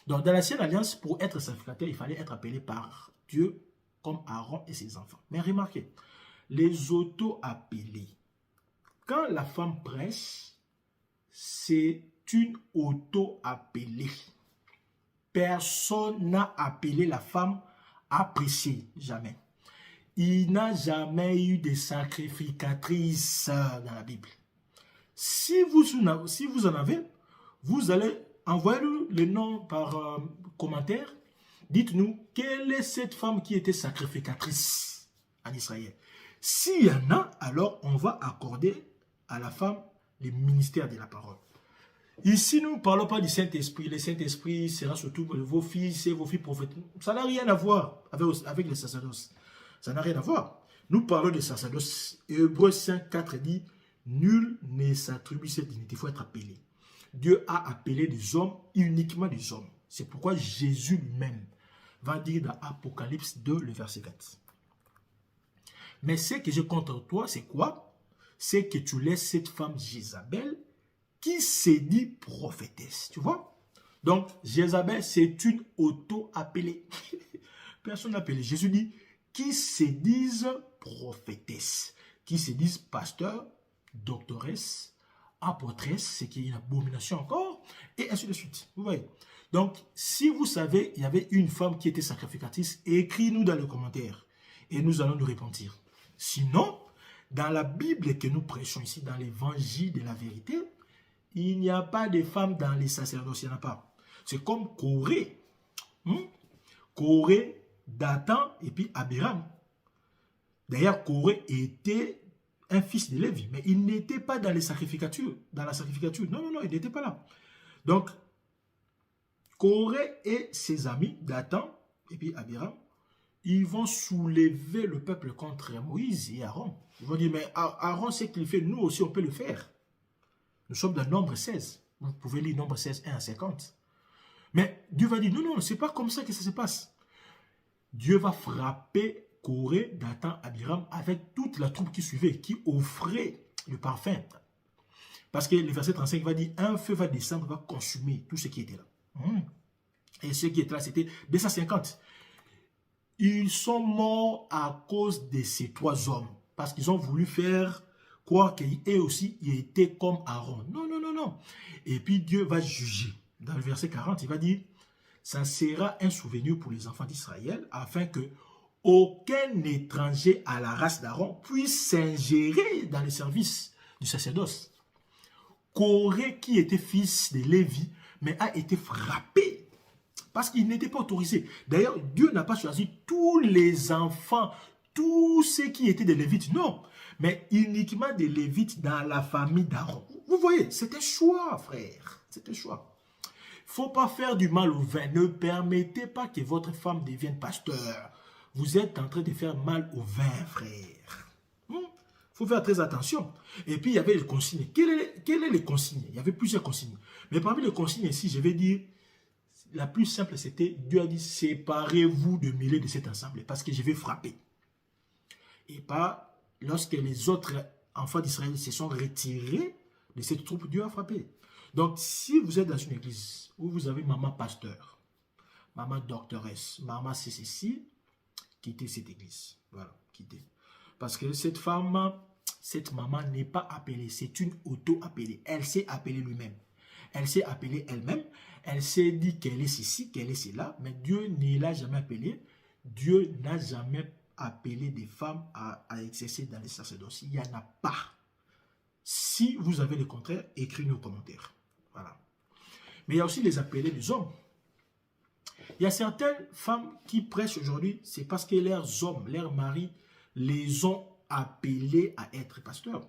Donc, dans l'ancienne alliance, pour être sacrificateur, il fallait être appelé par Dieu comme Aaron et ses enfants. Mais remarquez, les auto-appelés, quand la femme prêche, c'est une auto-appelée. Personne n'a appelé la femme à prêcher, jamais. Il n'a jamais eu de sacrificatrice dans la Bible. Si vous en avez, vous allez envoyer le nom par commentaire. Dites-nous, quelle est cette femme qui était sacrificatrice en Israël? S'il y en a, alors on va accorder à la femme le ministère de la parole. Ici, nous ne parlons pas du Saint-Esprit. Le Saint-Esprit sera surtout vos fils et vos filles prophètes. Ça n'a rien à voir avec le sacerdoce. Ça n'a rien à voir. Nous parlons de sacerdoce. Hébreux 5:4 dit, nul ne s'attribue cette dignité. Il faut être appelé. Dieu a appelé des hommes, uniquement des hommes. C'est pourquoi Jésus lui-même va dire dans Apocalypse 2, le verset 4. Mais ce que j'ai contre toi, c'est quoi? C'est que tu laisses cette femme Jézabel qui s'est dit prophétesse. Tu vois? Donc, Jézabel, c'est une auto-appelée. Personne n'a appelé. Jésus dit, qui se disent prophétesse, qui se disent pasteur, doctoresse, apôtresse, ce qui est une abomination encore, et ainsi de suite. Vous voyez? Donc, si vous savez, il y avait une femme qui était sacrificatrice, écrivez-nous dans les commentaires et nous allons nous repentir. Sinon, dans la Bible que nous prêchons ici, dans l'évangile de la vérité, il n'y a pas de femmes dans les sacerdoces, il n'y en a pas. C'est comme Corée. Corée, Dathan et puis Abiram. D'ailleurs, Corée était un fils de Lévi, mais il n'était pas dans les sacrificatures, dans la sacrificature. Non, non, non, il n'était pas là. Donc, Corée et ses amis, Dathan et puis Abiram, ils vont soulever le peuple contre Moïse et Aaron. Ils vont dire, mais Aaron, c'est qu'il fait, nous aussi, on peut le faire. Nous sommes dans Nombre 16. Vous pouvez lire Nombre 16, 1 à 50. Mais Dieu va dire, non, non, c'est pas comme ça que ça se passe. Dieu va frapper Corée, Dathan, Abiram avec toute la troupe qui suivait, qui offrait le parfum. Parce que le verset 35 va dire, un feu va descendre, va consumer tout ce qui était là. Et ceux qui étaient là, c'était 250. Ils sont morts à cause de ces trois hommes. Parce qu'ils ont voulu faire croire qu'eux aussi, ils étaient comme Aaron. Non, non, non, non. Et puis Dieu va juger. Dans le verset 40, il va dire, ça sera un souvenir pour les enfants d'Israël, afin que aucun étranger à la race d'Aaron puisse s'ingérer dans le service du sacerdoce. Corée, qui était fils de Lévi, mais a été frappé parce qu'il n'était pas autorisé. D'ailleurs, Dieu n'a pas choisi tous les enfants, tous ceux qui étaient des Lévites, non, mais uniquement des Lévites dans la famille d'Aaron. Vous voyez, c'est un choix, frère, c'est un choix. Il ne faut pas faire du mal au vin. Ne permettez pas que votre femme devienne pasteur. Vous êtes en train de faire mal au vin, frère. Il faut faire très attention. Et puis, il y avait les consignes. Quelles sont les consignes? Il y avait plusieurs consignes. Mais parmi les consignes ici, je vais dire, la plus simple, c'était, Dieu a dit, séparez-vous de milliers de cet ensemble parce que je vais frapper. Et pas lorsque les autres enfants d'Israël se sont retirés de cette troupe, Dieu a frappé. Donc, si vous êtes dans une église où vous avez maman pasteur, maman doctoresse, maman ceci, quittez cette église. Voilà, quittez. Parce que cette femme, cette maman n'est pas appelée, c'est une auto-appelée. Elle s'est appelée lui-même. Elle s'est appelée elle-même. Elle s'est dit qu'elle est ceci, qu'elle est cela, mais Dieu ne l'a jamais appelée. Dieu n'a jamais appelé des femmes à exercer dans les sacerdoces. Il n'y en a pas. Si vous avez le contraire, écrivez-nous aux commentaires. Voilà. Mais il y a aussi les appelés des hommes. Il y a certaines femmes qui prêchent aujourd'hui, c'est parce que leurs hommes, leurs maris, les ont appelés à être pasteurs.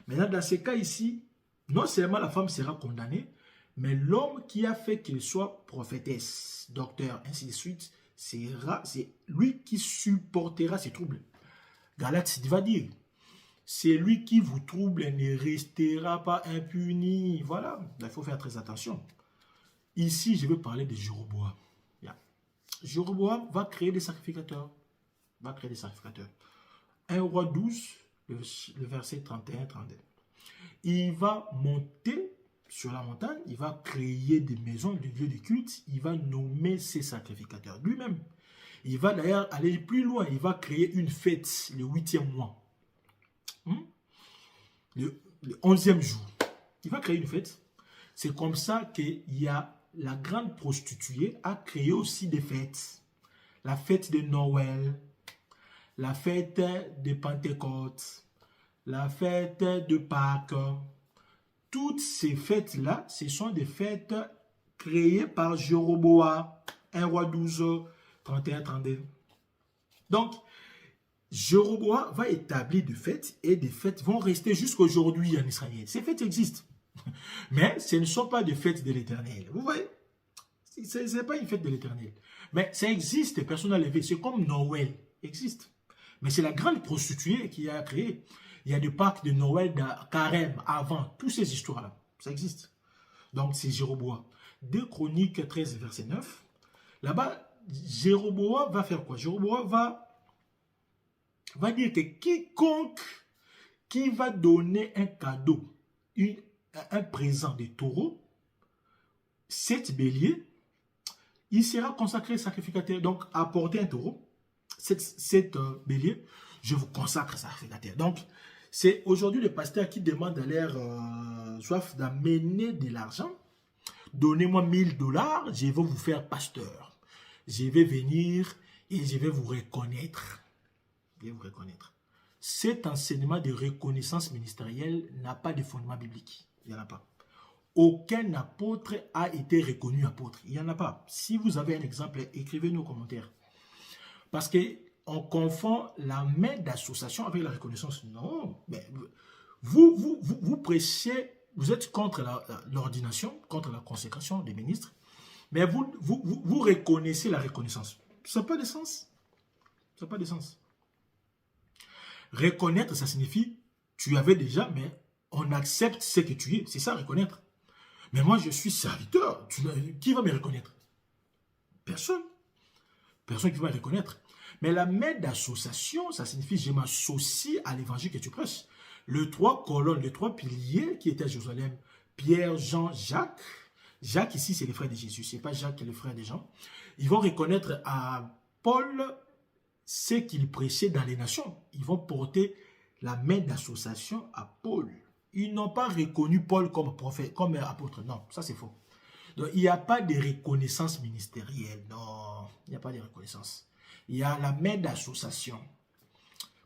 Maintenant, dans ces cas ici, non seulement la femme sera condamnée, mais l'homme qui a fait qu'elle soit prophétesse, docteur, ainsi de suite, c'est lui qui supportera ces troubles. Galates va dire, c'est lui qui vous trouble et ne restera pas impuni. Voilà, il faut faire très attention. Ici, je vais parler de Jéroboam. Jéroboam va créer des sacrificateurs. 1 roi 12, le verset 31-32. Il va monter sur la montagne, il va créer des maisons, des lieux de culte, il va nommer ses sacrificateurs lui-même. Il va d'ailleurs aller plus loin, il va créer une fête le 8e mois. Le 11e jour. Il va créer une fête. C'est comme ça qu'il y a la grande prostituée a créé aussi des fêtes. La fête de Noël, la fête de Pentecôte, la fête de Pâques. Toutes ces fêtes-là, ce sont des fêtes créées par Jéroboam, 1 roi 12, 31-32. Donc, Jéroboam va établir des fêtes et des fêtes vont rester jusqu'à aujourd'hui en Israël. Ces fêtes existent. Mais ce ne sont pas des fêtes de l'Éternel. Vous voyez? Ce n'est pas une fête de l'Éternel. Mais ça existe, personne n'a levé. C'est comme Noël existe. Mais c'est la grande prostituée qui a créé. Il y a des Pâques de Noël, de Carême, avant. Toutes ces histoires-là. Ça existe. Donc c'est Jéroboam. 2 Chroniques 13, verset 9. Là-bas, Jéroboam va faire quoi? Jéroboam va dire que quiconque qui va donner un cadeau, un présent de taureau, 7 béliers, il sera consacré sacrificateur. Donc, apporter un taureau, 7 béliers, je vous consacre sacrificateur. Donc, c'est aujourd'hui le pasteur qui demande à leur soif d'amener de l'argent. Donnez-moi 1000 $, je vais vous faire pasteur. Je vais venir et je vais vous reconnaître. Je vais vous reconnaître. Cet enseignement de reconnaissance ministérielle n'a pas de fondement biblique. Il n'y en a pas. Aucun apôtre a été reconnu apôtre. Il n'y en a pas. Si vous avez un exemple, écrivez-nous aux commentaires. Parce qu'on confond la main d'association avec la reconnaissance. Non. Mais vous prêchez, vous êtes contre l'ordination, contre la consécration des ministres, mais vous reconnaissez la reconnaissance. Ça n'a pas de sens. Ça n'a pas de sens. Reconnaître, ça signifie, tu avais déjà, mais on accepte ce que tu es. C'est ça, reconnaître. Mais moi, je suis serviteur. Qui va me reconnaître? Personne. Personne qui va me reconnaître. Mais la main d'association, ça signifie, je m'associe à l'évangile que tu prêches. Les 3 colonnes, les 3 piliers qui étaient à Jérusalem, Pierre, Jean, Jacques. Jacques, ici, c'est le frère de Jésus. Ce n'est pas Jacques qui est le frère des gens. Ils vont reconnaître à Paul ce qu'il prêchait dans les nations. Ils vont porter la main d'association à Paul. Ils n'ont pas reconnu Paul comme prophète, comme apôtre. Non, ça c'est faux. Donc, il n'y a pas de reconnaissance ministérielle. Non, il n'y a pas de reconnaissance. Il y a la main d'association.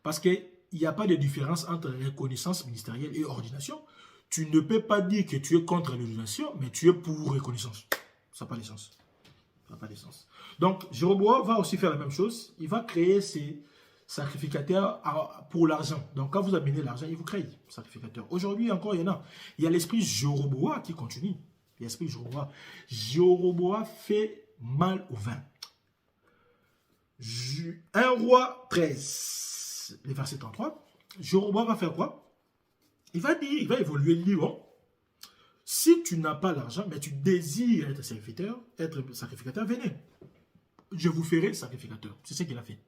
Parce qu'il n'y a pas de différence entre reconnaissance ministérielle et ordination. Tu ne peux pas dire que tu es contre l'ordination, mais tu es pour reconnaissance. Ça n'a pas de sens. Ça n'a pas de sens. Donc, Jéroboam va aussi faire la même chose. Il va créer ses sacrificateurs pour l'argent. Donc, quand vous amenez l'argent, il vous crée sacrificateur. Aujourd'hui, encore, il y en a. Il y a l'esprit Jéroboam qui continue. L'esprit Jéroboam. Jéroboam fait mal au vin. 1 roi 13, le verset 33. Jéroboam va faire quoi? Il va dire, il va évoluer le livre. Si tu n'as pas l'argent, mais tu désires être sacrificateur, venez. Je vous ferai sacrificateur. C'est ce qu'il a fait.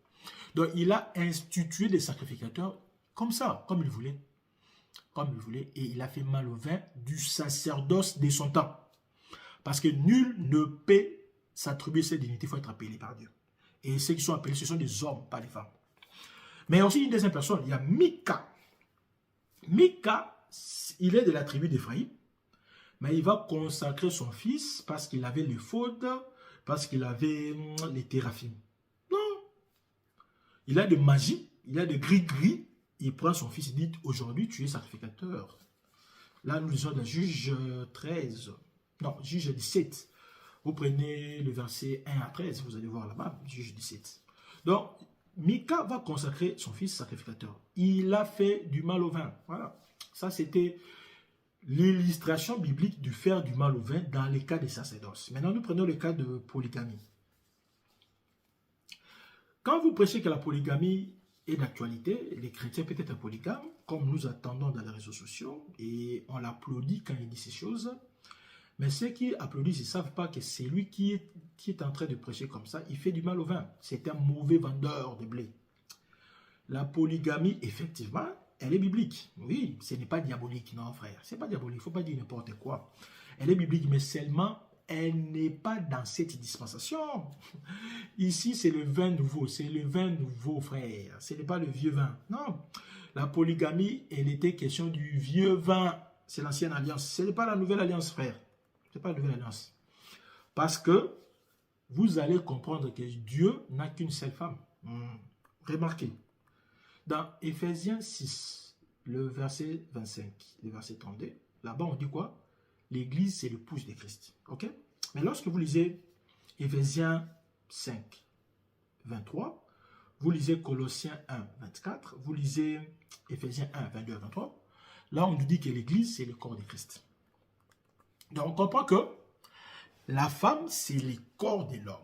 Donc, il a institué des sacrificateurs comme ça, comme il voulait. Comme il voulait. Et il a fait mal au vin du sacerdoce de son temps. Parce que nul ne peut s'attribuer cette dignité. Il faut être appelé par Dieu. Et ceux qui sont appelés, ce sont des hommes, pas des femmes. Mais aussi une deuxième personne, il y a Mika. Mika, il est de la tribu d'Éphraïm. Mais il va consacrer son fils parce qu'il avait les fautes, parce qu'il avait les téraphim. Non, Il a de magie, il a de gris-gris. Il prend son fils et dit, aujourd'hui, tu es sacrificateur. Là, nous lisons dans Juge 13. Non, Juge 17. Vous prenez le verset 1 à 13, vous allez voir là-bas, Juge 17. Donc, Mika va consacrer son fils sacrificateur. Il a fait du mal au vin. Voilà. Ça, c'était l'illustration biblique du faire du mal au vin dans les cas des sacerdoces. Maintenant, nous prenons le cas de polygamie. Quand vous prêchez que la polygamie est d'actualité, les chrétiens peuvent être polygames, comme nous attendons dans les réseaux sociaux, et on l'applaudit quand il dit ces choses. Mais ceux qui applaudissent, ils ne savent pas que c'est lui qui est en train de prêcher comme ça. Il fait du mal au vin. C'est un mauvais vendeur de blé. La polygamie, effectivement, elle est biblique. Oui, ce n'est pas diabolique, non frère. Ce n'est pas diabolique, il ne faut pas dire n'importe quoi. Elle est biblique, mais seulement, elle n'est pas dans cette dispensation. Ici, c'est le vin nouveau. C'est le vin nouveau, frère. Ce n'est pas le vieux vin. Non. La polygamie, elle était question du vieux vin. C'est l'ancienne alliance. Ce n'est pas la nouvelle alliance, frère. Ce n'est pas la nouvelle alliance. Parce que vous allez comprendre que Dieu n'a qu'une seule femme. Remarquez. Dans Éphésiens 6, le verset 25, le verset 32, là-bas on dit quoi? L'église, c'est l'épouse de Christ. Ok? Mais lorsque vous lisez Éphésiens 5, 23, vous lisez Colossiens 1, 24, vous lisez Éphésiens 1, 22 à 23, là on nous dit que l'église, c'est le corps de Christ. Donc on comprend que la femme, c'est le corps de l'homme.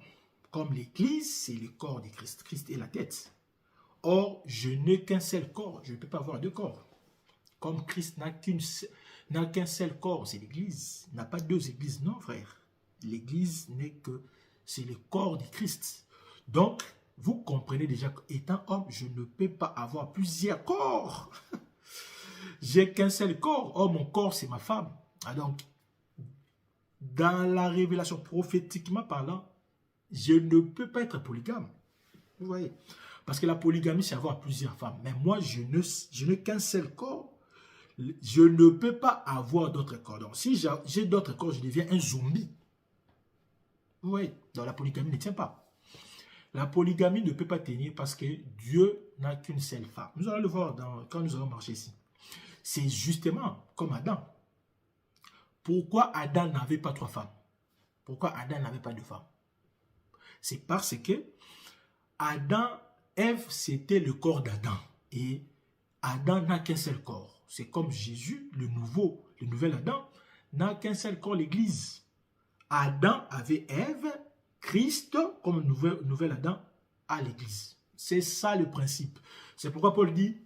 Comme l'église, c'est le corps de Christ. Christ est la tête. Or, je n'ai qu'un seul corps. Je ne peux pas avoir deux corps. Comme Christ n'a qu'un seul corps, c'est l'église. Il n'a pas deux églises, non frère. L'église n'est que, c'est le corps de Christ. Donc, vous comprenez déjà qu'étant homme, je ne peux pas avoir plusieurs corps. J'ai qu'un seul corps. Or, mon corps, c'est ma femme. Ah, donc, dans la révélation, prophétiquement parlant, je ne peux pas être polygame. Vous voyez? Parce que la polygamie, c'est avoir plusieurs femmes. Mais moi, je n'ai qu'un seul corps. Je ne peux pas avoir d'autres corps. Donc, si j'ai d'autres corps, je deviens un zombie. Vous voyez? Donc, la polygamie ne tient pas. La polygamie ne peut pas tenir parce que Dieu n'a qu'une seule femme. Nous allons le voir quand nous allons marcher ici. C'est justement comme Adam. Pourquoi Adam n'avait pas trois femmes? Pourquoi Adam n'avait pas deux femmes? C'est parce que Ève, c'était le corps d'Adam. Et Adam n'a qu'un seul corps. C'est comme Jésus, le nouvel Adam, n'a qu'un seul corps, l'Église. Adam avait Ève, Christ, comme nouvel Adam, à l'Église. C'est ça le principe. C'est pourquoi Paul dit,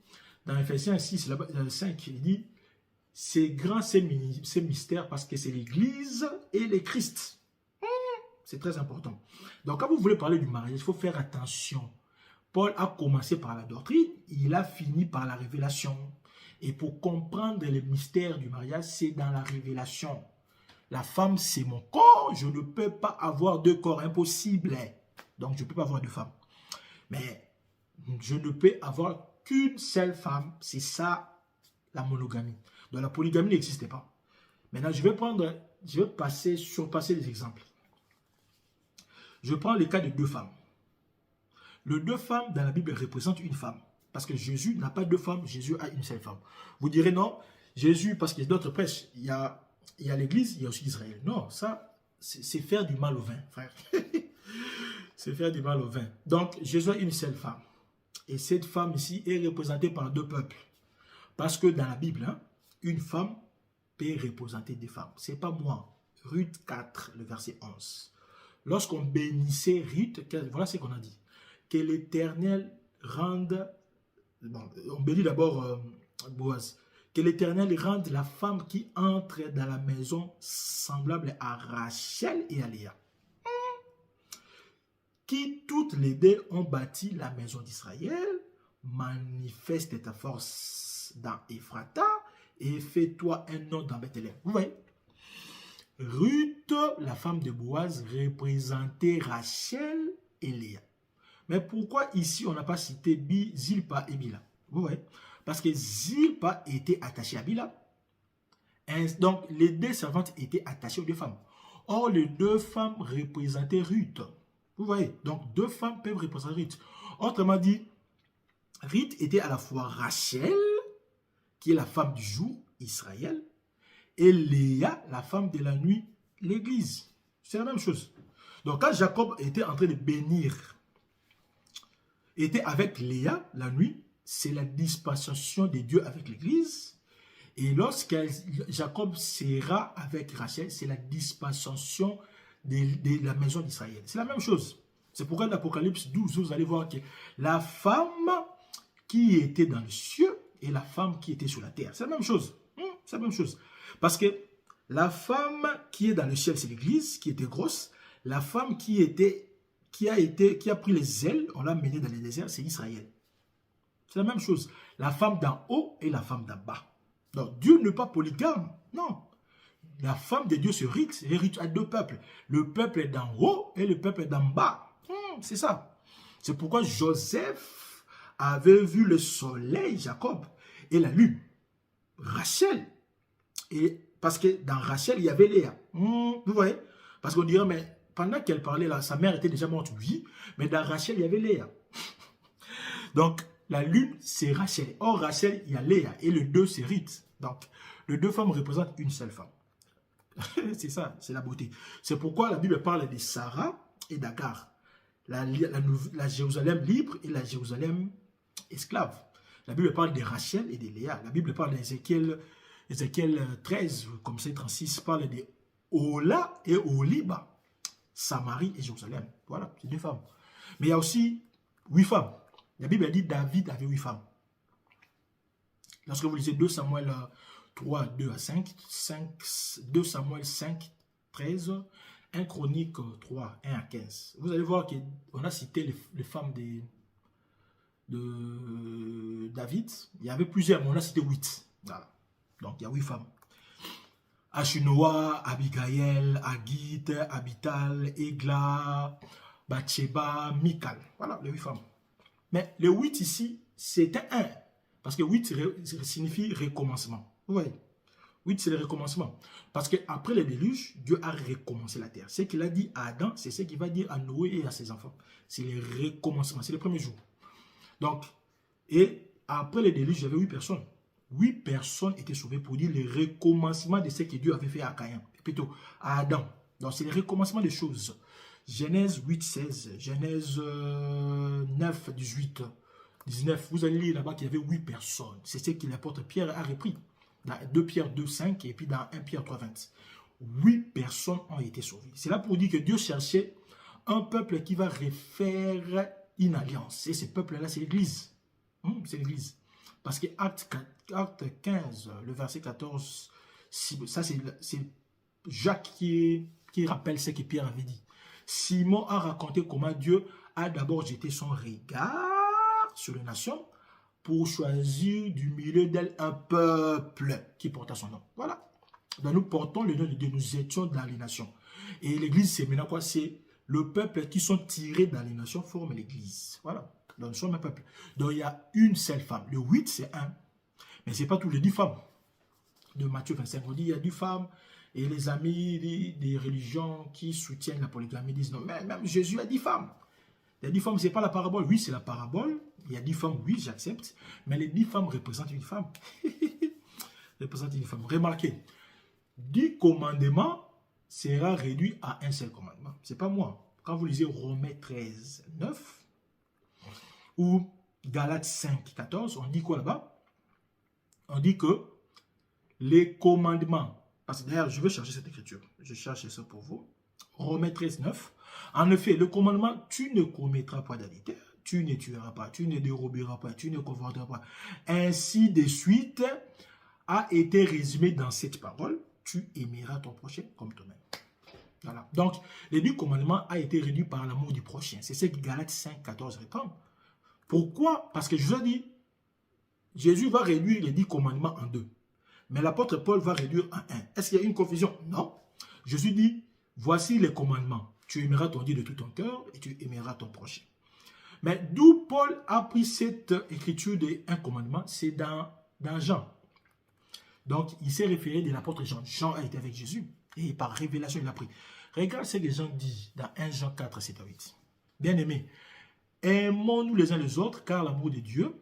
dans Ephésiens 6, 5, il dit, c'est grand ces mystères parce que c'est l'Église et le Christ. C'est très important. Donc, quand vous voulez parler du mariage, il faut faire attention. Paul a commencé par la doctrine, il a fini par la révélation. Et pour comprendre les mystères du mariage, c'est dans la révélation. La femme, c'est mon corps, je ne peux pas avoir deux corps, impossible. Donc, je ne peux pas avoir deux femmes. Mais je ne peux avoir qu'une seule femme, c'est ça la monogamie. Donc, la polygamie n'existait pas. Maintenant, je vais surpasser les exemples. Je prends le cas de deux femmes. Les deux femmes dans la Bible représentent une femme. Parce que Jésus n'a pas deux femmes, Jésus a une seule femme. Vous direz non, Jésus, parce qu'il y a d'autres prêches, il y a l'Église, il y a aussi Israël. Non, ça, c'est faire du mal au vin, frère. C'est faire du mal au vin. Donc, Jésus a une seule femme. Et cette femme ici est représentée par deux peuples. Parce que dans la Bible, hein, une femme peut représenter des femmes. Ce n'est pas moi. Ruth 4, le verset 11. Lorsqu'on bénissait Ruth, voilà ce qu'on a dit. Que l'Éternel rende, bon, on bénit d'abord Boaz, que l'Éternel rende la femme qui entre dans la maison semblable à Rachel et à Léa, qui toutes les deux ont bâti la maison d'Israël, manifeste ta force dans Ephrata et fais-toi un nom dans Bethléem. Vous voyez? Ruth, la femme de Boaz, représentait Rachel et Léa. Mais pourquoi ici on n'a pas cité Zilpa et Bila? Vous voyez? Parce que Zilpa était attachée à Bila. Donc les deux servantes étaient attachées aux deux femmes. Or les deux femmes représentaient Ruth. Vous voyez? Donc deux femmes peuvent représenter Ruth. Autrement dit, Ruth était à la fois Rachel, qui est la femme du jour, Israël, et Léa, la femme de la nuit, l'Église. C'est la même chose. Donc quand Jacob était en train de bénir, était avec Léa la nuit, c'est la dispensation de Dieu avec l'Église. Et lorsque Jacob sera avec Rachel, c'est la dispensation de la maison d'Israël. C'est la même chose. C'est pourquoi dans l'Apocalypse 12, vous allez voir que la femme qui était dans le ciel et la femme qui était sur la terre, c'est la même chose. C'est la même chose. Parce que la femme qui est dans le ciel, c'est l'Église, qui était grosse. La femme qui a pris les ailes, on l'a menée dans le désert, c'est Israël. C'est la même chose. La femme d'en haut et la femme d'en bas. Donc Dieu n'est pas polygame, non. La femme de Dieu se hérite à deux peuples. Le peuple d'en haut et le peuple d'en bas. C'est ça. C'est pourquoi Joseph avait vu le soleil, Jacob, et la lune. Rachel. Et parce que dans Rachel, il y avait Léa. Vous voyez? Parce qu'on dirait, mais pendant qu'elle parlait là, sa mère était déjà morte, oui. Mais dans Rachel, il y avait Léa. Donc, la lune, c'est Rachel. Or, Rachel, il y a Léa. Et le 2, c'est Ruth. Donc, les deux femmes représentent une seule femme. C'est ça, c'est la beauté. C'est pourquoi la Bible parle de Sarah et d'Agar. La Jérusalem libre et la Jérusalem esclave. La Bible parle de Rachel et de Léa. La Bible parle d'Ézéchiel 13, comme c'est 36, parle de Ola et Oliba, Samarie et Jérusalem. Voilà, c'est deux femmes. Mais il y a aussi 8 femmes. La Bible dit David avait 8 femmes. Lorsque vous lisez 2 Samuel 3, 2 à 5, 2 Samuel 5, 13, 1 Chronique 3, 1 à 15, vous allez voir qu'on a cité les femmes de David. Il y avait plusieurs, mais on a cité 8. Voilà. Donc il y a 8 femmes. Ashinoa, Abigail, Agit, Abital, Egla, Bathsheba, Michal. Voilà, les 8 femmes. Mais le 8 ici, c'était un. Parce que 8 signifie recommencement. Vous voyez? 8, c'est le recommencement. Parce qu'après le déluge, Dieu a recommencé la terre. Ce qu'il a dit à Adam, c'est ce qu'il va dire à Noé et à ses enfants. C'est le recommencement, c'est le premier jour. Donc, et après le déluge, il y avait 8 personnes. 8 personnes étaient sauvées pour dire le recommencement de ce que Dieu avait fait à Caïn, plutôt à Adam. Donc, c'est le recommencement des choses. Genèse 8, 16, Genèse 9, 18, 19. Vous allez lire là-bas qu'il y avait 8 personnes. C'est ce que l'apôtre Pierre a repris. Dans 2 Pierre 2, 5 et puis dans 1 Pierre 3, 20. 8 personnes ont été sauvées. C'est là pour dire que Dieu cherchait un peuple qui va refaire une alliance. Et ce peuple-là, c'est l'Église. C'est l'Église. Parce que Acte 15, le verset 14, ça c'est Jacques qui rappelle ce que Pierre avait dit. Simon a raconté comment Dieu a d'abord jeté son regard sur les nations pour choisir du milieu d'elles un peuple qui porta son nom. Voilà. Donc nous portons le nom de Dieu, nous étions dans les nations. Et l'Église, c'est maintenant quoi? C'est le peuple qui sont tirés dans les nations forment l'Église. Voilà. Donc nous sommes un peuple. Donc il y a une seule femme. Le 8, c'est un. Mais ce n'est pas tous les 10 femmes. De Matthieu 25, on dit il y a 10 femmes. Et les amis des religions qui soutiennent la polygamie disent non, mais même Jésus a 10 femmes. Les 10 femmes, ce n'est pas la parabole. Oui, c'est la parabole. Il y a 10 femmes, oui, j'accepte. Mais les 10 femmes représentent une femme. Représentent une femme. Remarquez, 10 commandements sera réduit à un seul commandement. Ce n'est pas moi. Quand vous lisez Romains 13, 9 ou Galates 5, 14, on dit quoi là-bas? On dit que les commandements, parce que d'ailleurs, je vais chercher cette écriture. Je cherche ça pour vous. Romains 13, 9. En effet, le commandement, tu ne commettras pas d'adultère, tu ne tueras pas, tu ne déroberas pas, tu ne convoiteras pas. Ainsi de suite, a été résumé dans cette parole, tu aimeras ton prochain comme toi-même. Voilà. Donc, les 10 commandements a été réduit par l'amour du prochain. C'est ce que Galates 5, 14 répond. Pourquoi? Parce que je vous ai dit, Jésus va réduire les 10 commandements en 2. Mais l'apôtre Paul va réduire en 1. Est-ce qu'il y a une confusion? Non. Jésus dit, voici les commandements. Tu aimeras ton Dieu de tout ton cœur et tu aimeras ton prochain. Mais d'où Paul a pris cette écriture d'un commandement? C'est dans Jean. Donc, il s'est référé de l'apôtre Jean. Jean a été avec Jésus et par révélation, il a pris. Regarde ce que Jean dit dans 1 Jean 4, 7 à 8. Bien-aimés, aimons-nous les uns les autres, car l'amour de Dieu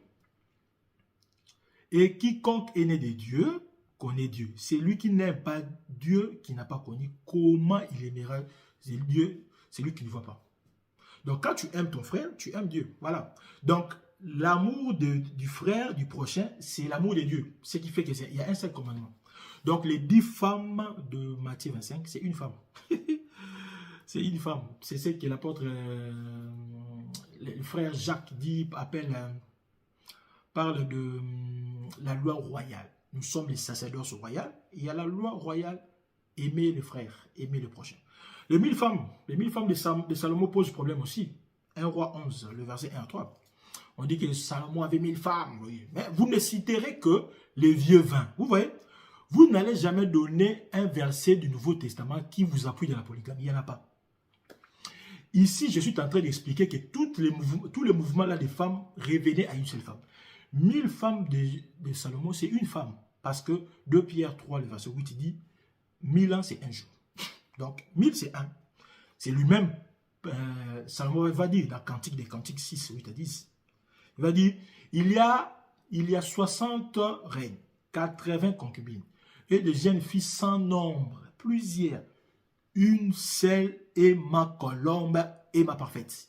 Et quiconque est né de Dieu connaît Dieu. C'est lui qui n'aime pas Dieu, qui n'a pas connu. Comment il aimera Dieu? C'est lui qui ne voit pas. Donc, quand tu aimes ton frère, tu aimes Dieu. Voilà. Donc, l'amour du frère, du prochain, c'est l'amour de Dieu. Ce qui fait qu'il y a un seul commandement. Donc, les 10 femmes de Matthieu 25, c'est une femme. C'est une femme. C'est ce que l'apôtre, le frère Jacques parle de la loi royale. Nous sommes les sacerdoces royales. Il y a la loi royale, aimer le frère, aimer le prochain. Les 1000 femmes de Salomon posent problème aussi. 1 roi 11, le verset 1 à 3. On dit que Salomon avait 1000 femmes. Oui. Mais vous ne citerez que les vieux vins. Vous voyez, vous n'allez jamais donner un verset du Nouveau Testament qui vous appuie dans la polygamie. Il n'y en a pas. Ici, je suis en train d'expliquer que tous les mouvements là des femmes revenaient à une seule femme. 1000 femmes de Salomon, c'est une femme. Parce que 2 Pierre 3, le verset 8, il dit 1000 ans, c'est un jour. Donc, 1000, c'est un. C'est lui-même, Salomon va dire dans Cantique des Cantiques 6, 8 à 10. Il va dire, il y a 60 reines, 80 concubines, et des jeunes filles sans nombre, plusieurs. Une seule est ma colombe et ma parfaite.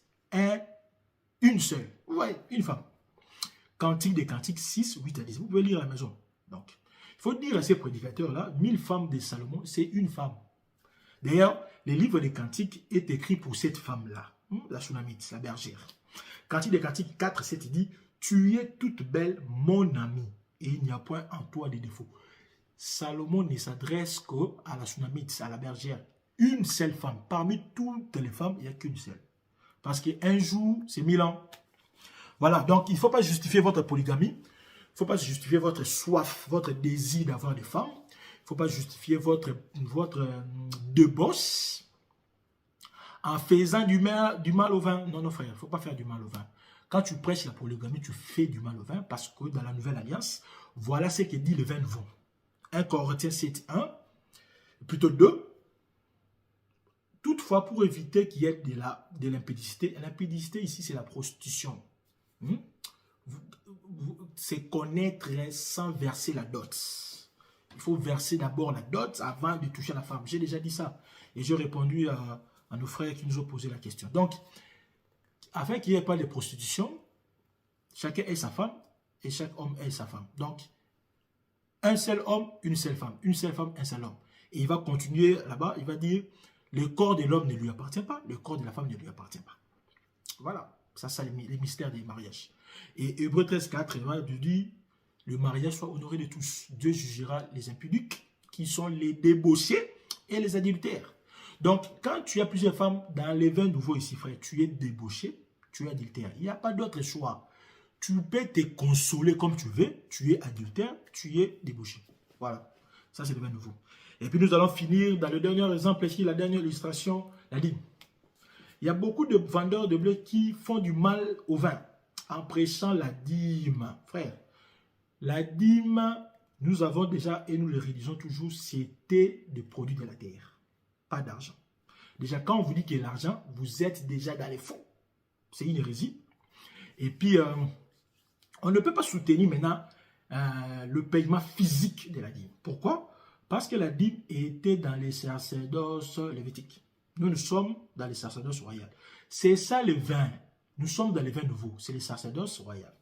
Une seule. Vous voyez, une femme. Cantique des Cantiques 6, 8 à 10. Vous pouvez lire à la maison. Donc, il faut dire à ces prédicateurs-là, 1000 femmes de Salomon, c'est une femme. D'ailleurs, le livre des Cantiques est écrit pour cette femme-là, la Shunammite, la bergère. Cantique des Cantiques 4, 7, il dit, tu es toute belle, mon ami, et il n'y a point en toi de défaut. Salomon ne s'adresse qu'à la Shunammite, à la bergère. Une seule femme. Parmi toutes les femmes, il n'y a qu'une seule. Parce qu'un jour, c'est 1000 ans. Voilà, donc il ne faut pas justifier votre polygamie. Il ne faut pas justifier votre soif, votre désir d'avoir des femmes. Il ne faut pas justifier votre débauche en faisant du mal au vin. Non, non, frère, il ne faut pas faire du mal au vin. Quand tu prêches la polygamie, tu fais du mal au vin parce que dans la Nouvelle Alliance, voilà ce que dit le vin nouveau. 1 Corinthiens 7, 1, plutôt 2. Toutefois, pour éviter qu'il y ait de l'impudicité, l'impudicité ici, c'est la prostitution. C'est connaître sans verser la dot. Il faut verser d'abord la dot avant de toucher la femme. J'ai déjà dit ça. Et j'ai répondu à nos frères qui nous ont posé la question. Donc, afin qu'il n'y ait pas de prostitution, chacun est sa femme et chaque homme est sa femme. Donc, un seul homme, une seule femme. Une seule femme, un seul homme. Et il va continuer là-bas, il va dire, le corps de l'homme ne lui appartient pas, le corps de la femme ne lui appartient pas. Voilà, ça c'est les mystères des mariages. Et Hébreux 13, 4, il va dire, le mariage soit honoré de tous. Dieu jugera les impudiques, qui sont les débauchés et les adultères. Donc, quand tu as plusieurs femmes dans les vins nouveaux ici, frère, tu es débauché, tu es adultère. Il n'y a pas d'autre choix. Tu peux te consoler comme tu veux, tu es adultère, tu es débauché. Voilà, ça c'est le vin nouveau. Et puis nous allons finir dans le dernier exemple, ici, la dernière illustration, la dîme. Il y a beaucoup de vendeurs de blé qui font du mal au vin en prêchant la dîme. Frère, la dîme, nous avons déjà, et nous le rédigeons toujours, c'était des produits de la terre, pas d'argent. Déjà, quand on vous dit qu'il y a l'argent, vous êtes déjà dans les fonds. C'est une hérésie. Et puis, on ne peut pas soutenir maintenant le paiement physique de la dîme. Pourquoi? Parce que la dîme était dans les sacerdoces lévitiques. Nous sommes dans les sacerdoces royales. C'est ça le vin. Nous sommes dans les vins nouveaux. C'est les sacerdoces royales.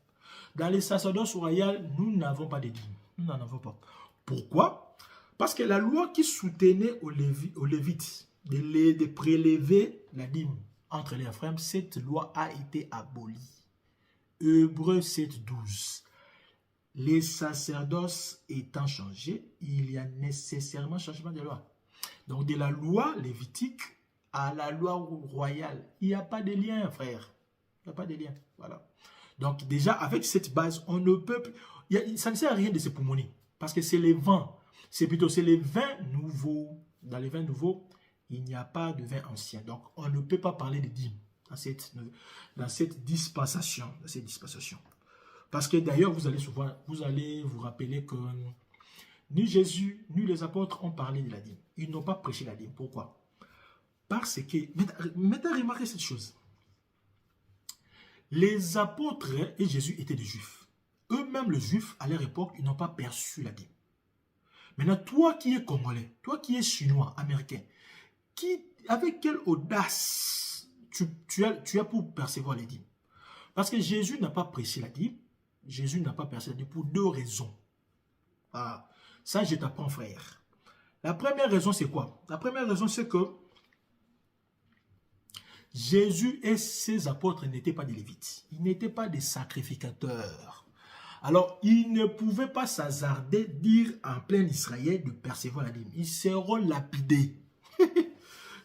Dans les sacerdoces royales, nous n'avons pas de dîme. Nous n'en avons pas. Pourquoi? Parce que la loi qui soutenait aux Lévites de prélever la dîme entre les frères, cette loi a été abolie. Hébreux 7, 12. Les sacerdoces étant changés, il y a nécessairement changement de loi. Donc de la loi lévitique à la loi royale, il n'y a pas de lien, frère. Il n'y a pas de lien. Voilà. Donc déjà, avec cette base, on ne peut plus... ça ne sert à rien de se poumoner. Parce que c'est les vins. C'est les vins nouveaux. Dans les vins nouveaux, il n'y a pas de vin ancien. Donc on ne peut pas parler de dîme dans cette dispensation. Parce que d'ailleurs, vous allez vous rappeler que ni Jésus, ni les apôtres ont parlé de la dîme. Ils n'ont pas prêché la dîme. Pourquoi? Parce que, mettez à remarquer cette chose. Les apôtres et Jésus étaient des juifs. eux-mêmes les Juifs, à leur époque, ils n'ont pas perçu la dîme. Maintenant, toi qui es Congolais, toi qui es Chinois, Américain, avec quelle audace tu as pour percevoir les dîmes? Parce que Jésus n'a pas prêché la dîme. Jésus n'a pas prêché la dîme pour deux raisons. Ah, ça, je t'apprends, frère. La première raison, c'est quoi? La première raison, c'est que Jésus et ses apôtres n'étaient pas des Lévites. Ils n'étaient pas des sacrificateurs. Alors, ils ne pouvaient pas s'hasarder dire en plein Israël de percevoir la dîme. Ils seront lapidés.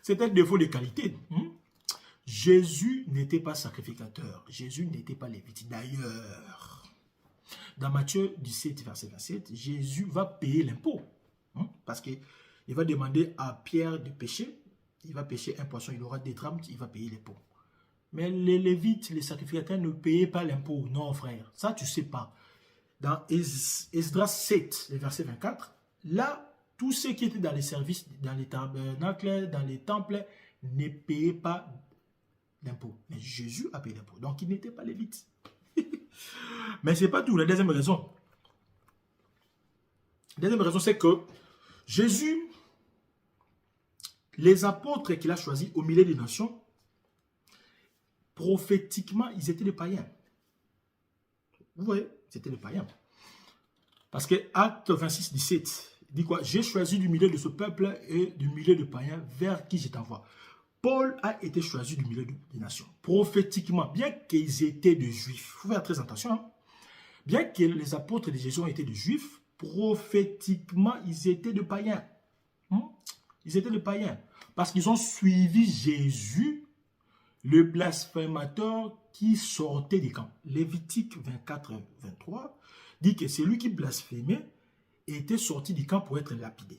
C'est un défaut de qualité. Jésus n'était pas sacrificateur. Jésus n'était pas lévite. D'ailleurs, dans Matthieu 17, verset 27, Jésus va payer l'impôt. Parce qu'il va demander à Pierre de pêcher. Il va pêcher un poisson, il aura des drames, il va payer l'impôt. Mais les lévites, les sacrificateurs ne payaient pas l'impôt. Non, frère, ça tu ne sais pas. Dans Esdras 7, le verset 24, là, tous ceux qui étaient dans les services, dans les tabernacles, dans les temples, ne payaient pas l'impôt. Mais Jésus a payé l'impôt. Donc, il n'était pas lévite. Mais ce n'est pas tout. La deuxième raison. La deuxième raison, c'est que Jésus, les apôtres qu'il a choisis au milieu des nations, prophétiquement, ils étaient des païens. Vous voyez, c'était des païens. Parce que Acte 26, 17, dit quoi? J'ai choisi du milieu de ce peuple et du milieu de païens vers qui je t'envoie. Paul a été choisi du milieu des nations. Prophétiquement, bien qu'ils étaient des juifs, il faut faire très attention, hein? Bien que les apôtres de Jésus ont été des juifs, prophétiquement, ils étaient des païens. Ils étaient des païens. Parce qu'ils ont suivi Jésus, le blasphémateur qui sortait des camps. Lévitique 24, 23 dit que celui qui blasphémait était sorti du camp pour être lapidé.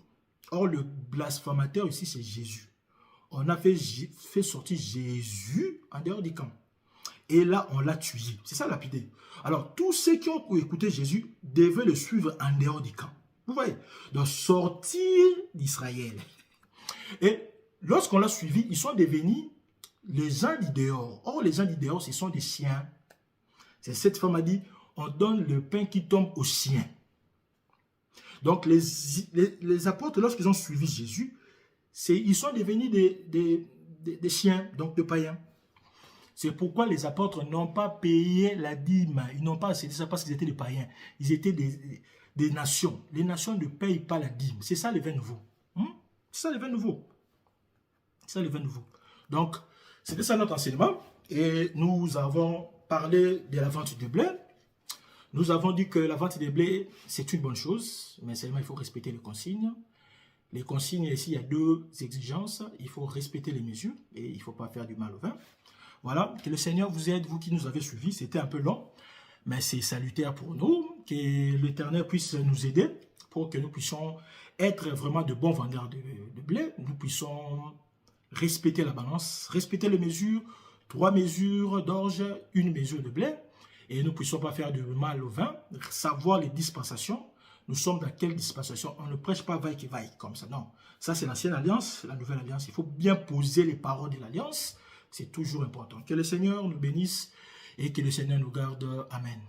Or, le blasphémateur ici, c'est Jésus. On a fait sortir Jésus en dehors du camp. Et là, on l'a tué. C'est ça lapidé. Alors, tous ceux qui ont écouté Jésus devaient le suivre en dehors du camp. Vous voyez? Donc, sortir d'Israël. Et lorsqu'on l'a suivi, ils sont devenus les gens du dehors. Or, les gens du dehors, ce sont des chiens. C'est cette femme a dit, on donne le pain qui tombe aux chiens. Donc, les apôtres, lorsqu'ils ont suivi Jésus, ils sont devenus des chiens, donc de païens. C'est pourquoi les apôtres n'ont pas payé la dîme. Ils n'ont pas accepté ça parce qu'ils étaient des païens. Ils étaient des nations. Les nations ne payent pas la dîme. C'est ça le vin nouveau. C'est ça le vin nouveau. C'est ça le vin nouveau. Donc, c'était ça notre enseignement. Et nous avons parlé de la vente de blé. Nous avons dit que la vente de blé, c'est une bonne chose. Mais seulement, il faut respecter les consignes. Les consignes, ici, il y a deux exigences. Il faut respecter les mesures et il ne faut pas faire du mal au vin. Voilà, que le Seigneur vous aide, vous qui nous avez suivis. C'était un peu long, mais c'est salutaire pour nous. Que l'Éternel puisse nous aider pour que nous puissions être vraiment de bons vendeurs de blé. Nous puissions respecter la balance, respecter les mesures, 3 mesures d'orge, 1 mesure de blé. Et nous ne puissions pas faire du mal au vin, savoir les dispensations. Nous sommes dans quelle dispensation? On ne prêche pas vaille qui vaille comme ça. Non, ça c'est l'ancienne alliance, la nouvelle alliance. Il faut bien poser les paroles de l'alliance. C'est toujours important. Que le Seigneur nous bénisse et que le Seigneur nous garde. Amen.